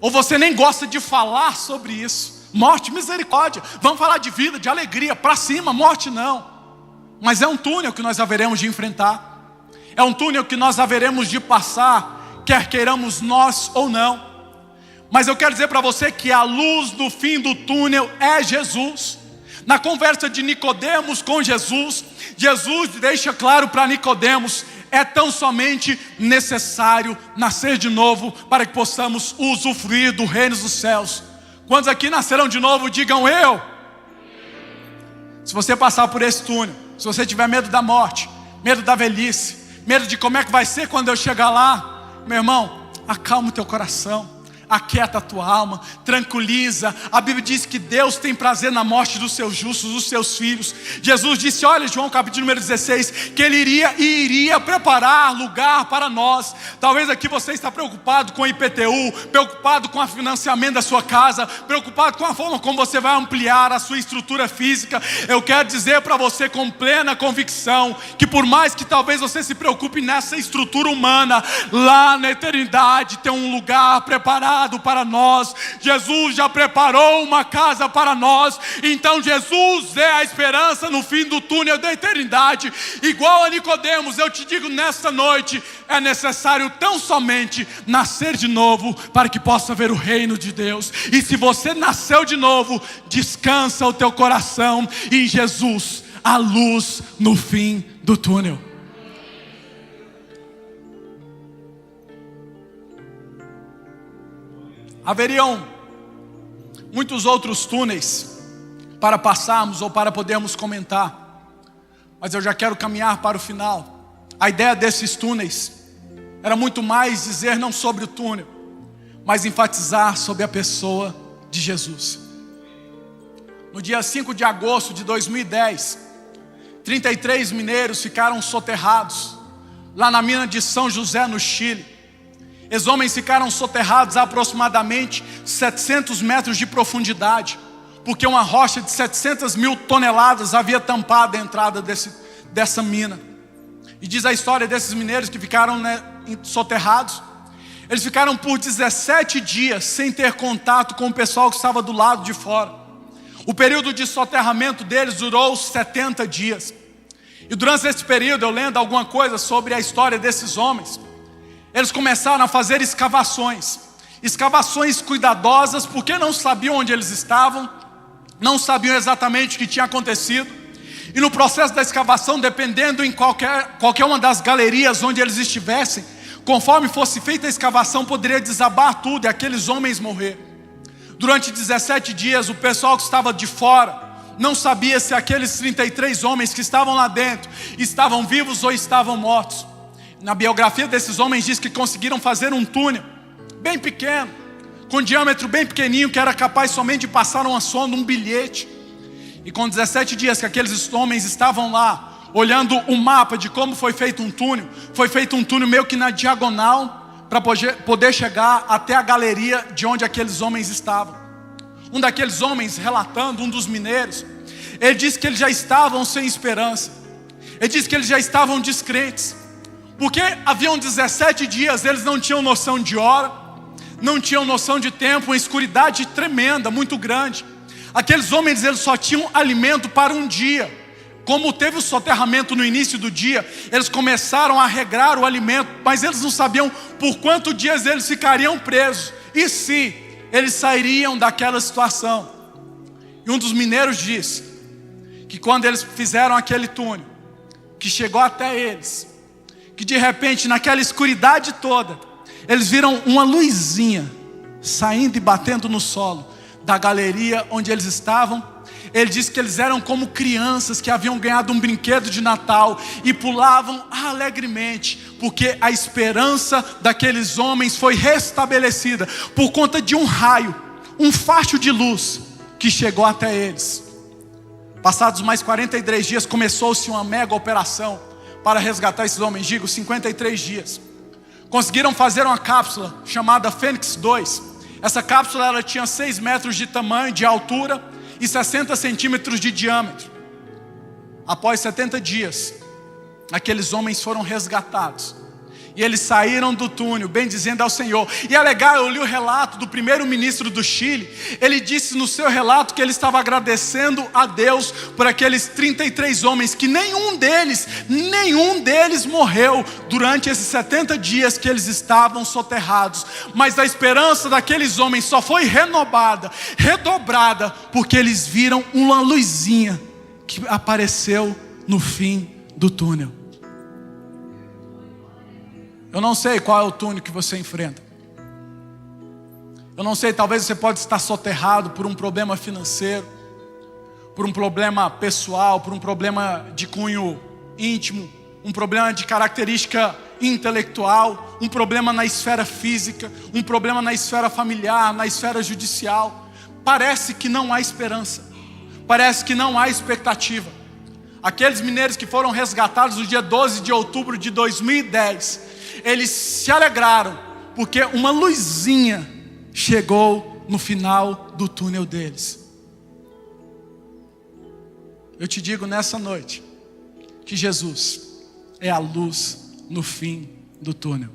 ou você nem gosta de falar sobre isso. Morte, misericórdia, vamos falar de vida, de alegria, para cima, morte não. Mas é um túnel que nós haveremos de enfrentar. É um túnel que nós haveremos de passar, quer queiramos nós ou não. Mas eu quero dizer para você que a luz do fim do túnel é Jesus. Na conversa de Nicodemos com Jesus, Jesus deixa claro para Nicodemos: é tão somente necessário nascer de novo para que possamos usufruir do reino dos céus. Quantos aqui nascerão de novo, digam eu. Se você passar por esse túnel, se você tiver medo da morte, medo da velhice, medo de como é que vai ser quando eu chegar lá, meu irmão, acalma o teu coração, aquieta a tua alma, tranquiliza. A Bíblia diz que Deus tem prazer na morte dos seus justos, dos seus filhos. Jesus disse, olha, João capítulo número 16, que Ele iria preparar lugar para nós. Talvez aqui você está preocupado com o IPTU, preocupado com o financiamento da sua casa, preocupado com a forma como você vai ampliar a sua estrutura física. Eu quero dizer para você com plena convicção, que por mais que talvez você se preocupe nessa estrutura humana, lá na eternidade tem um lugar preparado para nós. Jesus já preparou uma casa para nós. Então Jesus é a esperança no fim do túnel da eternidade. Igual a Nicodemos, eu te digo nesta noite, é necessário tão somente nascer de novo para que possa ver o reino de Deus. E se você nasceu de novo, descansa o teu coração em Jesus, a luz no fim do túnel. Haveriam muitos outros túneis para passarmos ou para podermos comentar, mas eu já quero caminhar para o final. A ideia desses túneis era muito mais dizer não sobre o túnel, mas enfatizar sobre a pessoa de Jesus. No dia 5 de agosto de 2010, 33 mineiros ficaram soterrados lá na mina de São José, no Chile. Esses homens ficaram soterrados a aproximadamente 700 metros de profundidade, porque uma rocha de 700 mil toneladas havia tampado a entrada dessa mina. E diz a história desses mineiros que ficaram soterrados. Eles ficaram por 17 dias sem ter contato com o pessoal que estava do lado de fora. O período de soterramento deles durou 70 dias. E durante esse período, eu lendo alguma coisa sobre a história desses homens, eles começaram a fazer escavações cuidadosas, porque não sabiam onde eles estavam, não sabiam exatamente o que tinha acontecido. E no processo da escavação, dependendo em qualquer uma das galerias onde eles estivessem, conforme fosse feita a escavação, poderia desabar tudo e aqueles homens morrer. Durante 17 dias, o pessoal que estava de fora não sabia se aqueles 33 homens que estavam lá dentro estavam vivos ou estavam mortos. Na biografia desses homens diz que conseguiram fazer um túnel bem pequeno, com diâmetro bem pequenininho, que era capaz somente de passar uma sonda, um bilhete. E com 17 dias que aqueles homens estavam lá, olhando o mapa de como foi feito um túnel, foi feito um túnel meio que na diagonal, para poder chegar até a galeria de onde aqueles homens estavam. Um daqueles homens, relatando, um dos mineiros, ele disse que eles já estavam sem esperança. Ele disse que eles já estavam descrentes, porque haviam 17 dias, eles não tinham noção de hora, não tinham noção de tempo, uma escuridade tremenda, muito grande. Aqueles homens, eles só tinham alimento para um dia. Como teve o soterramento no início do dia, eles começaram a regrar o alimento, mas eles não sabiam por quantos dias eles ficariam presos, e se eles sairiam daquela situação. E um dos mineiros disse que quando eles fizeram aquele túnel, que chegou até eles, que de repente naquela escuridade toda, eles viram uma luzinha saindo e batendo no solo da galeria onde eles estavam. Ele disse que eles eram como crianças que haviam ganhado um brinquedo de Natal e pulavam alegremente, porque a esperança daqueles homens foi restabelecida por conta de um raio, um facho de luz que chegou até eles. Passados mais 43 dias, começou-se uma mega operação para resgatar esses homens. Digo, 53 dias. Conseguiram fazer uma cápsula chamada Fênix 2. Essa cápsula ela tinha 6 metros de tamanho, de altura, e 60 centímetros de diâmetro. Após 70 dias, aqueles homens foram resgatados. E eles saíram do túnel, bendizendo ao Senhor. E é legal, eu li o relato do primeiro-ministro do Chile. Ele disse no seu relato que ele estava agradecendo a Deus por aqueles 33 homens, que nenhum deles morreu durante esses 70 dias que eles estavam soterrados. Mas a esperança daqueles homens só foi redobrada, porque eles viram uma luzinha que apareceu no fim do túnel. Eu não sei qual é o túnel que você enfrenta. Eu não sei, talvez você pode estar soterrado por um problema financeiro, por um problema pessoal, por um problema de cunho íntimo, um problema de característica intelectual, um problema na esfera física, um problema na esfera familiar, na esfera judicial. Parece que não há esperança, parece que não há expectativa. Aqueles mineiros que foram resgatados no dia 12 de outubro de 2010, eles se alegraram, porque uma luzinha chegou no final do túnel deles. Eu te digo nessa noite, que Jesus é a luz no fim do túnel.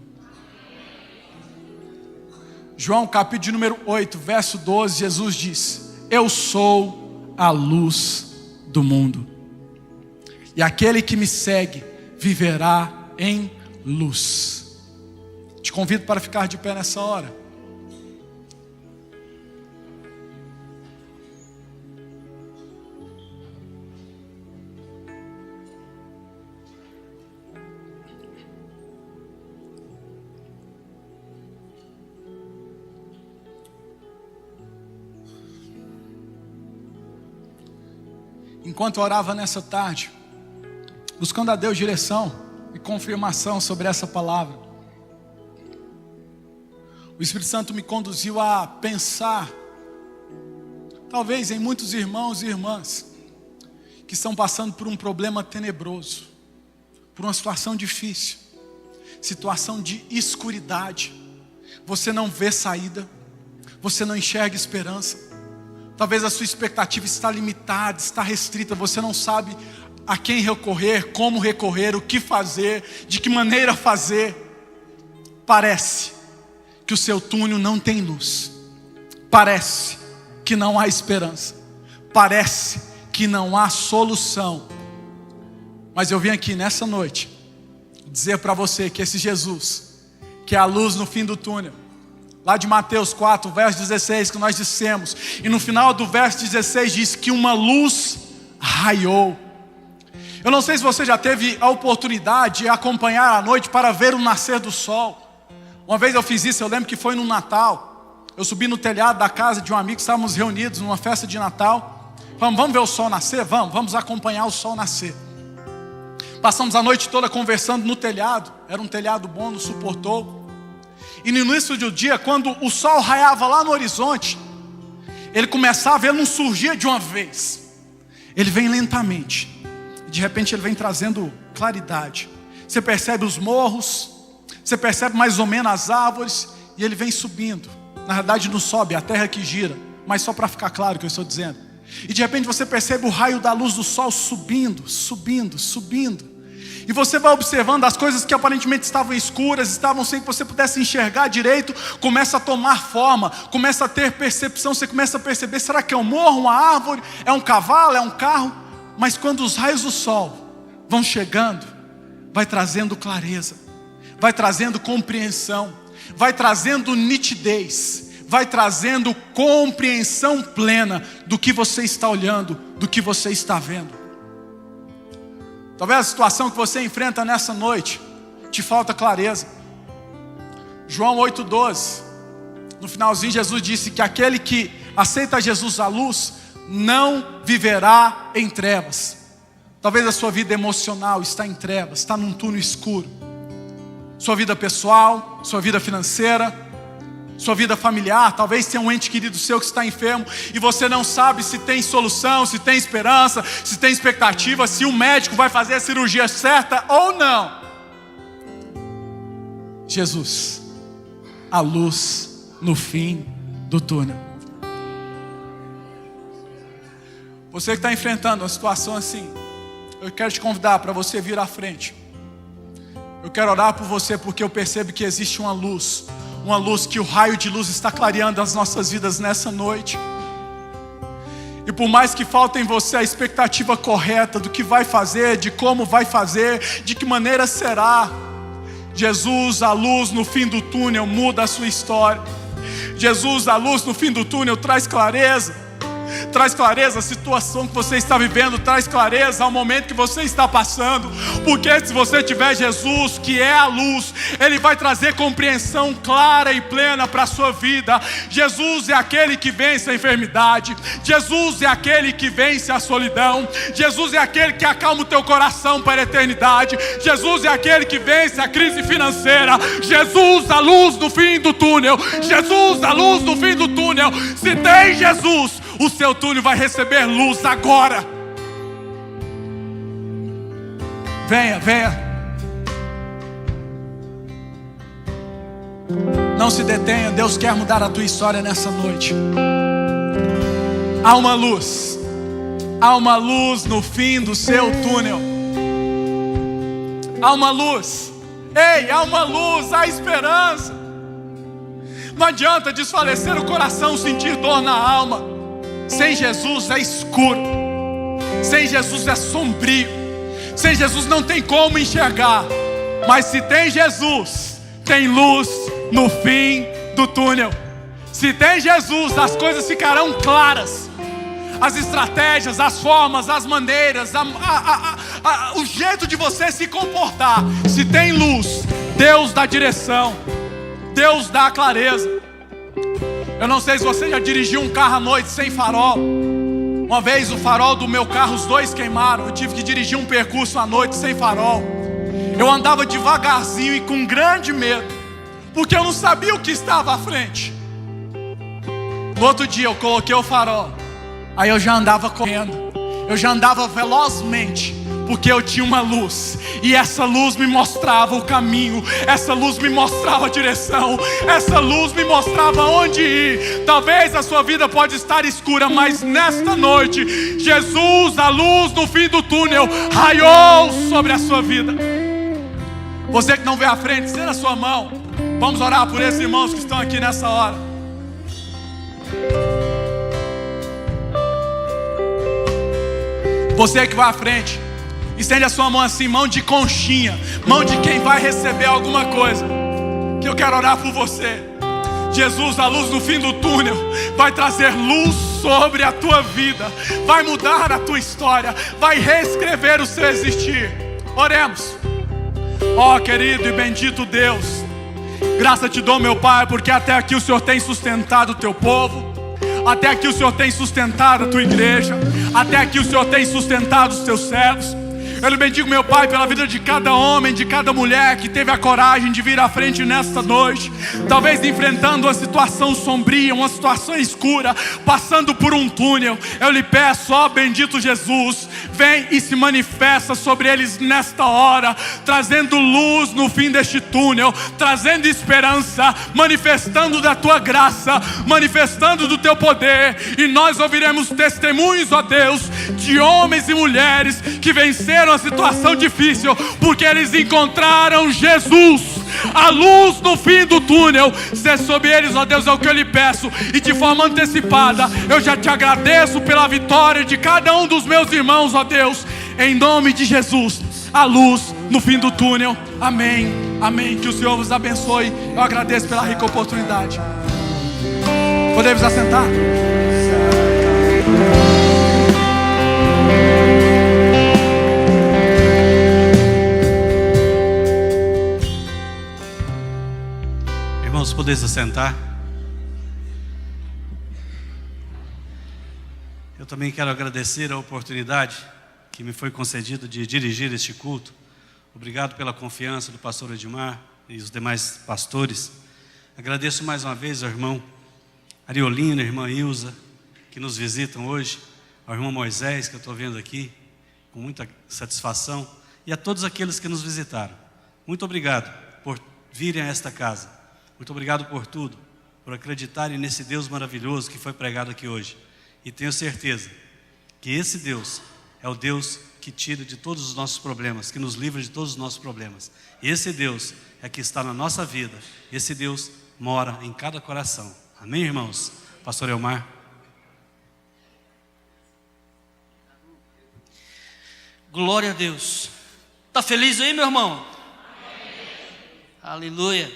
João capítulo de número 8, verso 12, Jesus diz: eu sou a luz do mundo, e aquele que me segue viverá em luz. Te convido para ficar de pé nessa hora. Enquanto eu orava nessa tarde, buscando a Deus direção e confirmação sobre essa palavra, o Espírito Santo me conduziu a pensar, talvez em muitos irmãos e irmãs que estão passando por um problema tenebroso, por uma situação difícil, situação de escuridade. Você não vê saída, você não enxerga esperança. Talvez a sua expectativa está limitada, está restrita, você não sabe a quem recorrer, como recorrer, o que fazer, de que maneira fazer. Parece que o seu túnel não tem luz, parece que não há esperança, parece que não há solução. Mas eu vim aqui nessa noite dizer para você que esse Jesus, que é a luz no fim do túnel, lá de Mateus 4, verso 16, que nós dissemos, e no final do verso 16 diz que uma luz raiou. Eu não sei se você já teve a oportunidade de acompanhar a noite para ver o nascer do sol. Uma vez eu fiz isso, eu lembro que foi no Natal. Eu subi no telhado da casa de um amigo, estávamos reunidos numa festa de Natal. Vamos ver o sol nascer? Vamos acompanhar o sol nascer. Passamos a noite toda conversando no telhado, era um telhado bom, nos suportou. E no início do dia, quando o sol raiava lá no horizonte, ele começava, ele não surgia de uma vez. Ele vem lentamente, e de repente ele vem trazendo claridade. Você percebe os morros, você percebe mais ou menos as árvores, e ele vem subindo. Na verdade não sobe, é a terra que gira, mas só para ficar claro o que eu estou dizendo. E de repente você percebe o raio da luz do sol subindo, subindo, subindo. E você vai observando as coisas que aparentemente estavam escuras, estavam sem que você pudesse enxergar direito, começa a tomar forma, começa a ter percepção, você começa a perceber, será que é um morro, uma árvore, é um cavalo, é um carro? Mas quando os raios do sol vão chegando, vai trazendo clareza, vai trazendo compreensão, vai trazendo nitidez, vai trazendo compreensão plena do que você está olhando, do que você está vendo. Talvez a situação que você enfrenta nessa noite te falta clareza. João 8,12, no finalzinho Jesus disse que aquele que aceita Jesus a luz não viverá em trevas. Talvez a sua vida emocional está em trevas, está num túnel escuro. Sua vida pessoal, sua vida financeira, sua vida familiar. Talvez tenha um ente querido seu que está enfermo e você não sabe se tem solução, se tem esperança, se tem expectativa, se o médico vai fazer a cirurgia certa ou não. Jesus, a luz no fim do túnel. Você que está enfrentando uma situação assim, eu quero te convidar para você vir à frente. Eu quero orar por você porque eu percebo que existe uma luz que o raio de luz está clareando as nossas vidas nessa noite. E por mais que falte em você a expectativa correta do que vai fazer, de como vai fazer, de que maneira será, Jesus, a luz no fim do túnel, muda a sua história. Jesus, a luz no fim do túnel, traz clareza. Traz clareza à situação que você está vivendo, traz clareza ao momento que você está passando, porque se você tiver Jesus, que é a luz, Ele vai trazer compreensão clara e plena para a sua vida. Jesus é aquele que vence a enfermidade, Jesus é aquele que vence a solidão, Jesus é aquele que acalma o teu coração para a eternidade, Jesus é aquele que vence a crise financeira. Jesus, a luz no fim do túnel, Jesus, a luz no fim do túnel. Se tem Jesus, o seu túnel vai receber luz agora. Venha, venha. Não se detenha, Deus quer mudar a tua história nessa noite. Há uma luz no fim do seu túnel. Há uma luz, ei, há uma luz, há esperança. Não adianta desfalecer o coração, sentir dor na alma. Sem Jesus é escuro, sem Jesus é sombrio, sem Jesus não tem como enxergar. Mas se tem Jesus, tem luz no fim do túnel. Se tem Jesus, as coisas ficarão claras. As estratégias, as formas, as maneiras, o jeito de você se comportar. Se tem luz, Deus dá direção, Deus dá clareza. Eu não sei se você já dirigiu um carro à noite sem farol. Uma vez o farol do meu carro, os dois queimaram. Eu tive que dirigir um percurso à noite sem farol. Eu andava devagarzinho e com grande medo, porque eu não sabia o que estava à frente. No outro dia eu coloquei o farol. Aí eu já andava correndo, eu já andava velozmente, porque eu tinha uma luz, e essa luz me mostrava o caminho, essa luz me mostrava a direção, essa luz me mostrava onde ir. Talvez a sua vida pode estar escura, mas nesta noite, Jesus, a luz no fim do túnel, raiou sobre a sua vida. Você que não vê à frente, estenda a sua mão. Vamos orar por esses irmãos que estão aqui nessa hora. Você que vai à frente, estende a sua mão assim, mão de conchinha, mão de quem vai receber alguma coisa, que eu quero orar por você. Jesus, a luz no fim do túnel, vai trazer luz sobre a tua vida, vai mudar a tua história, vai reescrever o seu existir. Oremos. Ó querido e bendito Deus, graça te dou, meu Pai, porque até aqui o Senhor tem sustentado o teu povo. Até aqui o Senhor tem sustentado a tua igreja. Até aqui o Senhor tem sustentado os teus servos. Eu lhe bendigo, meu Pai, pela vida de cada homem, de cada mulher que teve a coragem de vir à frente nesta noite, talvez enfrentando uma situação sombria, uma situação escura, passando por um túnel. Eu lhe peço, ó bendito Jesus, vem e se manifesta sobre eles nesta hora, trazendo luz no fim deste túnel, trazendo esperança, manifestando da tua graça, manifestando do teu poder. E nós ouviremos testemunhos, ó Deus, de homens e mulheres que venceram a situação difícil, porque eles encontraram Jesus, a luz no fim do túnel. Se sobre eles, ó Deus, é o que eu lhe peço, e de forma antecipada eu já te agradeço pela vitória de cada um dos meus irmãos, ó Deus, em nome de Jesus, a luz no fim do túnel. Amém, amém. Que o Senhor vos abençoe. Eu agradeço pela rica oportunidade. Podemos assentar? Irmãos, podemos assentar. Eu também quero agradecer a oportunidade que me foi concedida de dirigir este culto. Obrigado pela confiança do pastor Edmar e os demais pastores. Agradeço mais uma vez ao irmão Ariolino, a irmã Ilza, que nos visitam hoje, ao irmão Moisés, que eu estou vendo aqui, com muita satisfação, e a todos aqueles que nos visitaram. Muito obrigado por virem a esta casa. Muito obrigado por tudo, por acreditarem nesse Deus maravilhoso que foi pregado aqui hoje. E tenho certeza que esse Deus é o Deus que tira de todos os nossos problemas, que nos livra de todos os nossos problemas. E esse Deus é que está na nossa vida. Esse Deus mora em cada coração. Amém, irmãos? Pastor Elmar. Glória a Deus. Está feliz aí, meu irmão? Amém. Aleluia.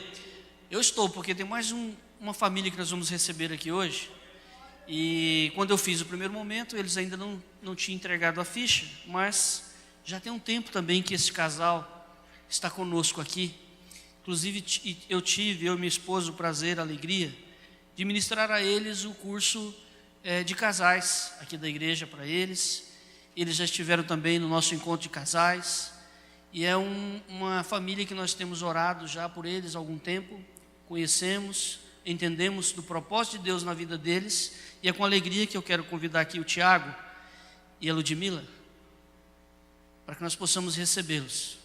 Eu estou, porque tem mais uma família que nós vamos receber aqui hoje. E quando eu fiz o primeiro momento, eles ainda não tinham entregado a ficha, mas já tem um tempo também que esse casal está conosco aqui. Inclusive eu e minha esposa, o prazer, a alegria de ministrar a eles o curso de casais aqui da igreja para eles. Eles já estiveram também no nosso encontro de casais. E é uma família que nós temos orado já por eles há algum tempo. Conhecemos, entendemos do propósito de Deus na vida deles. E é com alegria que eu quero convidar aqui o Tiago e a Ludmila, para que nós possamos recebê-los.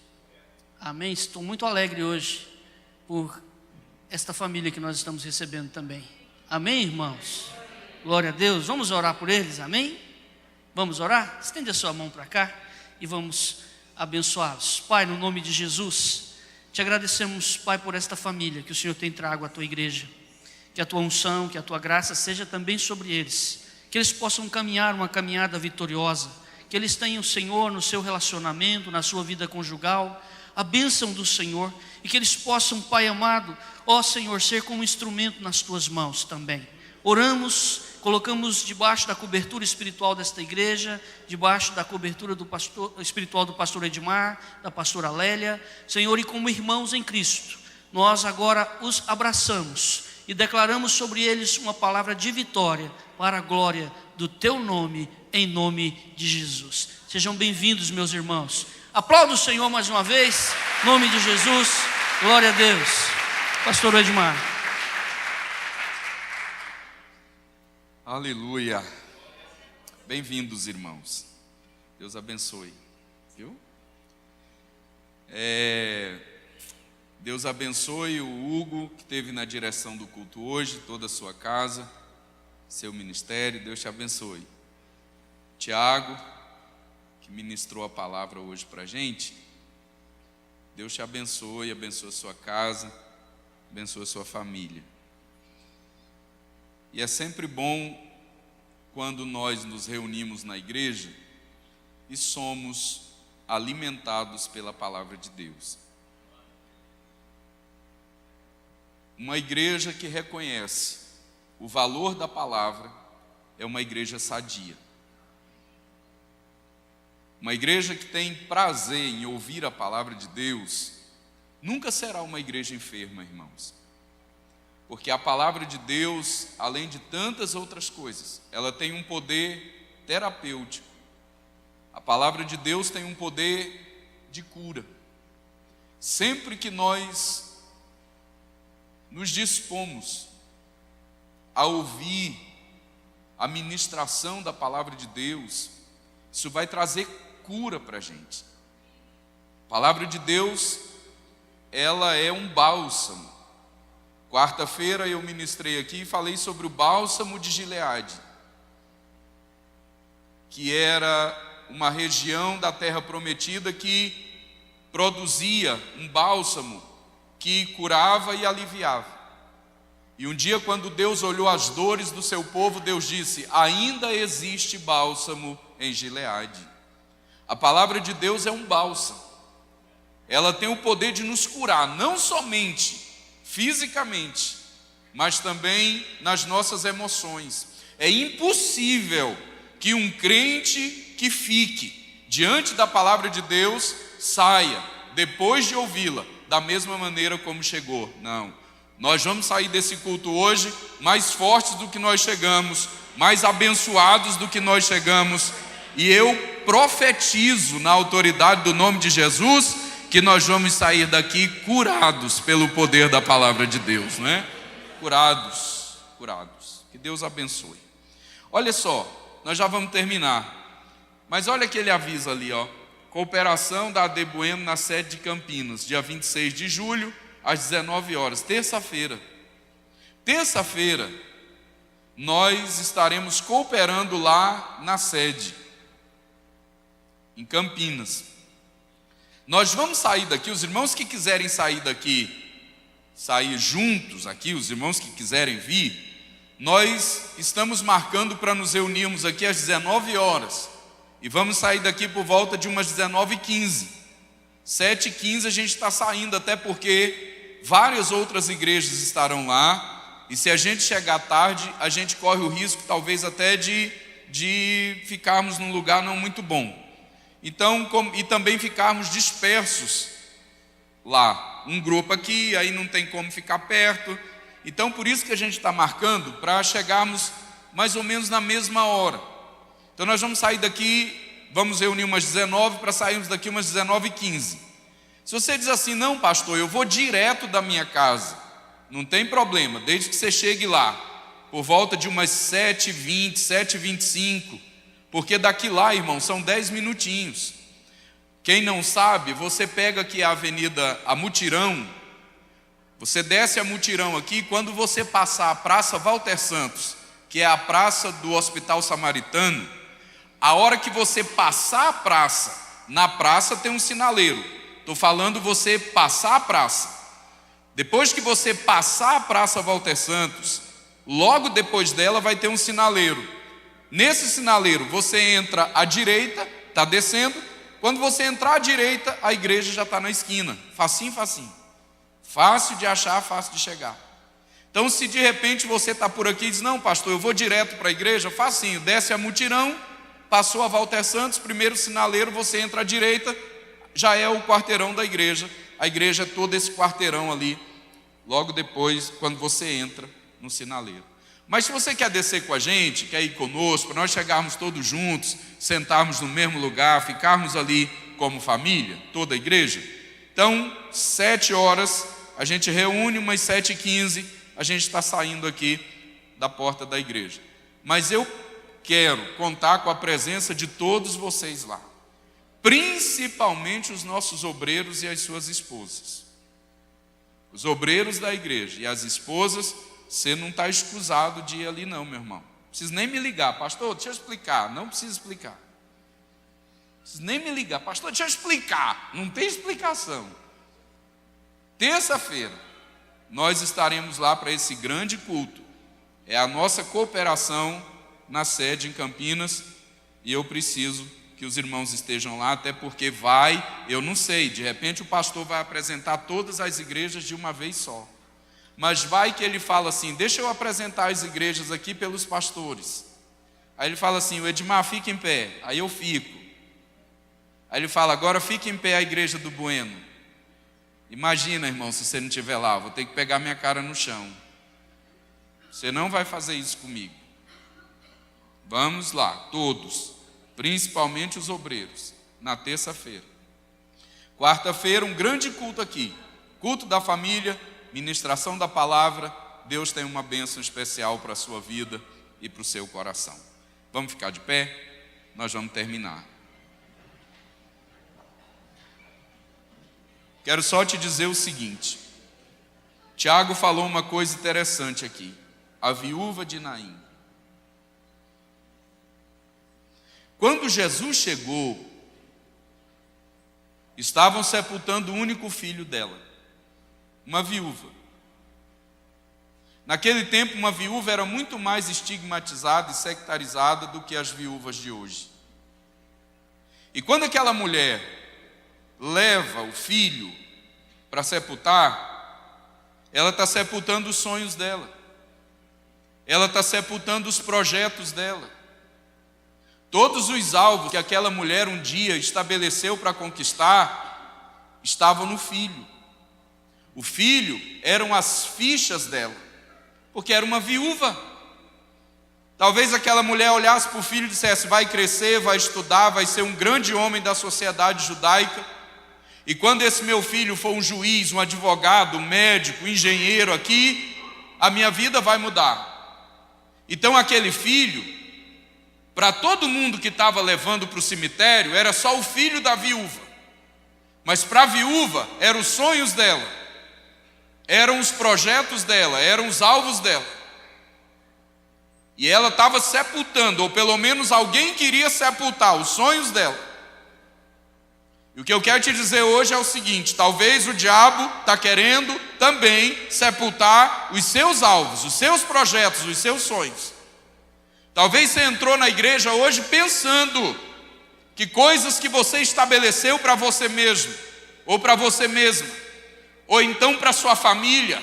Amém? Estou muito alegre hoje por esta família que nós estamos recebendo também. Amém, irmãos? Glória a Deus. Vamos orar por eles, amém? Vamos orar? Estende a sua mão para cá e vamos abençoá-los. Pai, no nome de Jesus, te agradecemos, Pai, por esta família que o Senhor tem trago à tua igreja. Que a tua unção, que a tua graça seja também sobre eles. Que eles possam caminhar uma caminhada vitoriosa. Que eles tenham, Senhor, no seu relacionamento, na sua vida conjugal, a bênção do Senhor. E que eles possam, Pai amado, ó Senhor, ser como instrumento nas tuas mãos também. Oramos, colocamos debaixo da cobertura espiritual desta igreja, debaixo da cobertura espiritual do pastor Edmar, da pastora Lélia, Senhor, e como irmãos em Cristo, nós agora os abraçamos e declaramos sobre eles uma palavra de vitória para a glória do teu nome, em nome de Jesus. Sejam bem-vindos, meus irmãos. Aplauda o Senhor mais uma vez, em nome de Jesus. Glória a Deus. Pastor Edmar. Aleluia. Bem-vindos, irmãos. Deus abençoe. Viu? Deus abençoe o Hugo, que esteve na direção do culto hoje, toda a sua casa, seu ministério. Deus te abençoe. Tiago, que ministrou a palavra hoje para a gente. Deus te abençoe, abençoe a sua casa, abençoe a sua família. E é sempre bom quando nós nos reunimos na igreja e somos alimentados pela palavra de Deus. Uma igreja que reconhece o valor da palavra é uma igreja sadia. Uma igreja que tem prazer em ouvir a palavra de Deus nunca será uma igreja enferma, irmãos. Porque a palavra de Deus, além de tantas outras coisas, ela tem um poder terapêutico. A palavra de Deus tem um poder de cura. Sempre que nós nos dispomos a ouvir a ministração da palavra de Deus, isso vai trazer cura para a gente. A palavra de Deus, ela é um bálsamo. Quarta-feira eu ministrei aqui e falei sobre o bálsamo de Gileade, que era uma região da terra prometida que produzia um bálsamo que curava e aliviava. E um dia, quando Deus olhou as dores do seu povo, Deus disse: ainda existe bálsamo em Gileade. A palavra de Deus é um bálsamo. Ela tem o poder de nos curar, não somente fisicamente, mas também nas nossas emoções. É impossível que um crente que fique diante da palavra de Deus saia, depois de ouvi-la, da mesma maneira como chegou. Não. Nós vamos sair desse culto hoje mais fortes do que nós chegamos, mais abençoados do que nós chegamos. E eu profetizo na autoridade do nome de Jesus que nós vamos sair daqui curados pelo poder da palavra de Deus, não é? Curados. Que Deus abençoe. Olha só, nós já vamos terminar. Mas olha que ele avisa ali, ó. Cooperação da AD Bueno na sede de Campinas, dia 26 de julho, às 19 horas, terça-feira. Terça-feira, nós estaremos cooperando lá na sede, em Campinas. Nós vamos sair daqui, os irmãos que quiserem sair daqui, sair juntos aqui, os irmãos que quiserem vir, nós estamos marcando para nos reunirmos aqui às 19 horas. E vamos sair daqui por volta de umas 19h15. 7h15 a gente está saindo, até porque várias outras igrejas estarão lá. E se a gente chegar tarde, a gente corre o risco talvez até de ficarmos num lugar não muito bom. Então, e também ficarmos dispersos lá. Um grupo aqui, aí não tem como ficar perto. Então, por isso que a gente está marcando para chegarmos mais ou menos na mesma hora. Então nós vamos sair daqui, vamos reunir umas 19 para sairmos daqui umas 19h15. Se você diz assim, não pastor, eu vou direto da minha casa, não tem problema, desde que você chegue lá, por volta de umas 7h20, 7h25, porque daqui lá, irmão, são 10 minutinhos. Quem não sabe, você pega aqui a avenida, a Mutirão, você desce a Mutirão aqui, quando você passar a Praça Walter Santos, que é a praça do Hospital Samaritano, a hora que você passar a praça, na praça tem um sinaleiro. Estou falando você passar a praça. Depois que você passar a Praça Walter Santos, logo depois dela vai ter um sinaleiro. Nesse sinaleiro você entra à direita, está descendo. Quando você entrar à direita, a igreja já está na esquina. Facinho. Fácil de achar, fácil de chegar. Então se de repente você está por aqui e diz, não pastor, eu vou direto para a igreja, facinho, desce a Mutirão, passou a Walter Santos, primeiro sinaleiro, você entra à direita, já é o quarteirão da igreja. A igreja é todo esse quarteirão ali, logo depois, quando você entra no sinaleiro. Mas se você quer descer com a gente, quer ir conosco, para nós chegarmos todos juntos, sentarmos no mesmo lugar, ficarmos ali como família, toda a igreja, então 7 horas, a gente reúne, umas 7h15, a gente está saindo aqui da porta da igreja. Mas eu quero contar com a presença de todos vocês lá, principalmente os nossos obreiros e as suas esposas. Os obreiros da igreja e as esposas, você não está escusado de ir ali não, meu irmão. Não precisa nem me ligar, pastor, deixa eu explicar. Não precisa explicar. Não precisa nem me ligar, pastor, deixa eu explicar. Não tem explicação. Terça-feira, nós estaremos lá para esse grande culto. É a nossa cooperação na sede em Campinas, e eu preciso que os irmãos estejam lá, até porque eu não sei, de repente o pastor vai apresentar todas as igrejas de uma vez só, mas vai que ele fala assim, deixa eu apresentar as igrejas aqui pelos pastores. Aí ele fala assim, o Edmar, fica em pé. Aí eu fico. Aí ele fala, agora fica em pé a igreja do Bueno. Imagina, irmão, se você não estiver lá, vou ter que pegar minha cara no chão. Você não vai fazer isso comigo. Vamos lá, todos, principalmente os obreiros, na terça-feira. Quarta-feira, um grande culto aqui, culto da família, ministração da palavra. Deus tem uma bênção especial para a sua vida e para o seu coração. Vamos ficar de pé? Nós vamos terminar. Quero só te dizer o seguinte, Tiago falou uma coisa interessante aqui, a viúva de Naim. Quando Jesus chegou, estavam sepultando o único filho dela, uma viúva. Naquele tempo, uma viúva era muito mais estigmatizada e sectarizada do que as viúvas de hoje. E quando aquela mulher leva o filho para sepultar, ela está sepultando os sonhos dela, ela está sepultando os projetos dela. Todos os alvos que aquela mulher um dia estabeleceu para conquistar estavam no filho. O filho eram as fichas dela, porque era uma viúva. Talvez aquela mulher olhasse para o filho e dissesse: vai crescer, vai estudar, vai ser um grande homem da sociedade judaica. E quando esse meu filho for um juiz, um advogado, um médico, um engenheiro aqui, a minha vida vai mudar. Então aquele filho, para todo mundo que estava levando para o cemitério, era só o filho da viúva. Mas para a viúva, eram os sonhos dela, eram os projetos dela, eram os alvos dela. E ela estava sepultando, ou pelo menos alguém queria sepultar os sonhos dela. E o que eu quero te dizer hoje é o seguinte: talvez o diabo está querendo também sepultar os seus alvos, os seus projetos, os seus sonhos. Talvez você entrou na igreja hoje pensando que coisas que você estabeleceu para você mesmo, ou para você mesma, ou então para sua família,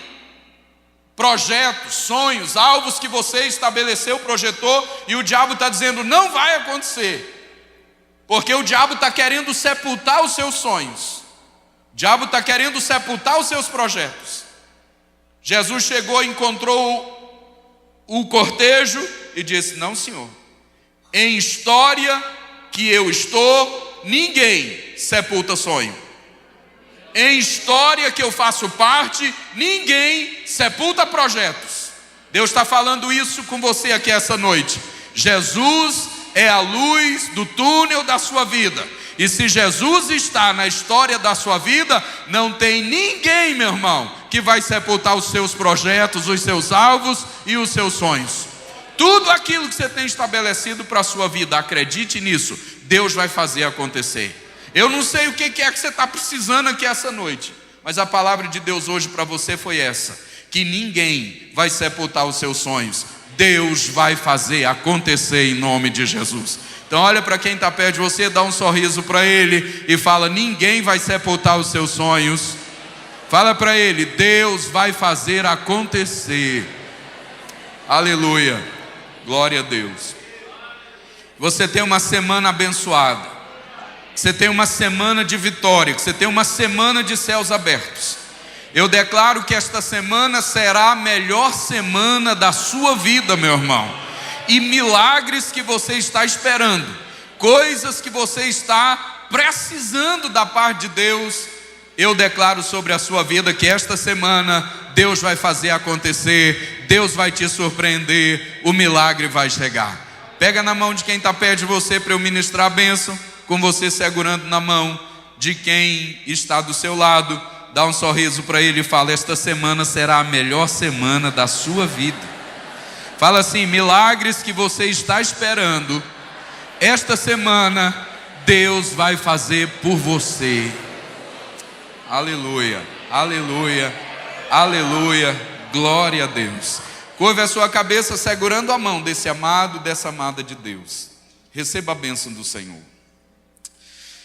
projetos, sonhos, alvos que você estabeleceu, projetou, e o diabo está dizendo: não vai acontecer. Porque o diabo está querendo sepultar os seus sonhos. O diabo está querendo sepultar os seus projetos. Jesus chegou, encontrou o cortejo e disse: não, senhor, em história que eu estou, ninguém sepulta sonho. Em história que eu faço parte, ninguém sepulta projetos. Deus está falando isso com você aqui essa noite. Jesus é a luz do túnel da sua vida. E se Jesus está na história da sua vida, não tem ninguém, meu irmão, que vai sepultar os seus projetos, os seus alvos e os seus sonhos. Tudo aquilo que você tem estabelecido para a sua vida, acredite nisso, Deus vai fazer acontecer. Eu não sei o que é que você está precisando aqui essa noite, mas a palavra de Deus hoje para você foi essa: que ninguém vai sepultar os seus sonhos. Deus vai fazer acontecer em nome de Jesus. Então olha para quem está perto de você, dá um sorriso para ele e fala: ninguém vai sepultar os seus sonhos. Fala para ele: Deus vai fazer acontecer. Aleluia, glória a Deus. Você tem uma semana abençoada, você tem uma semana de vitória, você tem uma semana de céus abertos. Eu declaro que esta semana será a melhor semana da sua vida, meu irmão. E milagres que você está esperando, coisas que você está precisando da parte de Deus, eu declaro sobre a sua vida que esta semana Deus vai fazer acontecer, Deus vai te surpreender, o milagre vai chegar. Pega na mão de quem está perto de você para eu ministrar a bênção, com você segurando na mão de quem está do seu lado. Dá um sorriso para ele e fala: esta semana será a melhor semana da sua vida. Fala assim: milagres que você está esperando, esta semana Deus vai fazer por você. Aleluia, aleluia, aleluia, glória a Deus. Curve a sua cabeça segurando a mão desse amado, dessa amada de Deus. Receba a bênção do Senhor.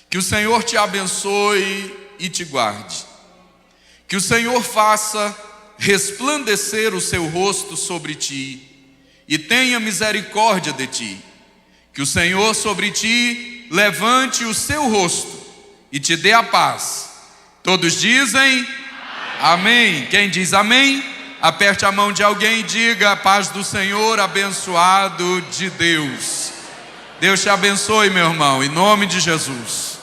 Que o Senhor te abençoe e te guarde. Que o Senhor faça resplandecer o seu rosto sobre ti e tenha misericórdia de ti. Que o Senhor sobre ti levante o seu rosto e te dê a paz. Todos dizem amém. Quem diz amém, aperte a mão de alguém e diga: a paz do Senhor, abençoado de Deus. Deus te abençoe, meu irmão, em nome de Jesus.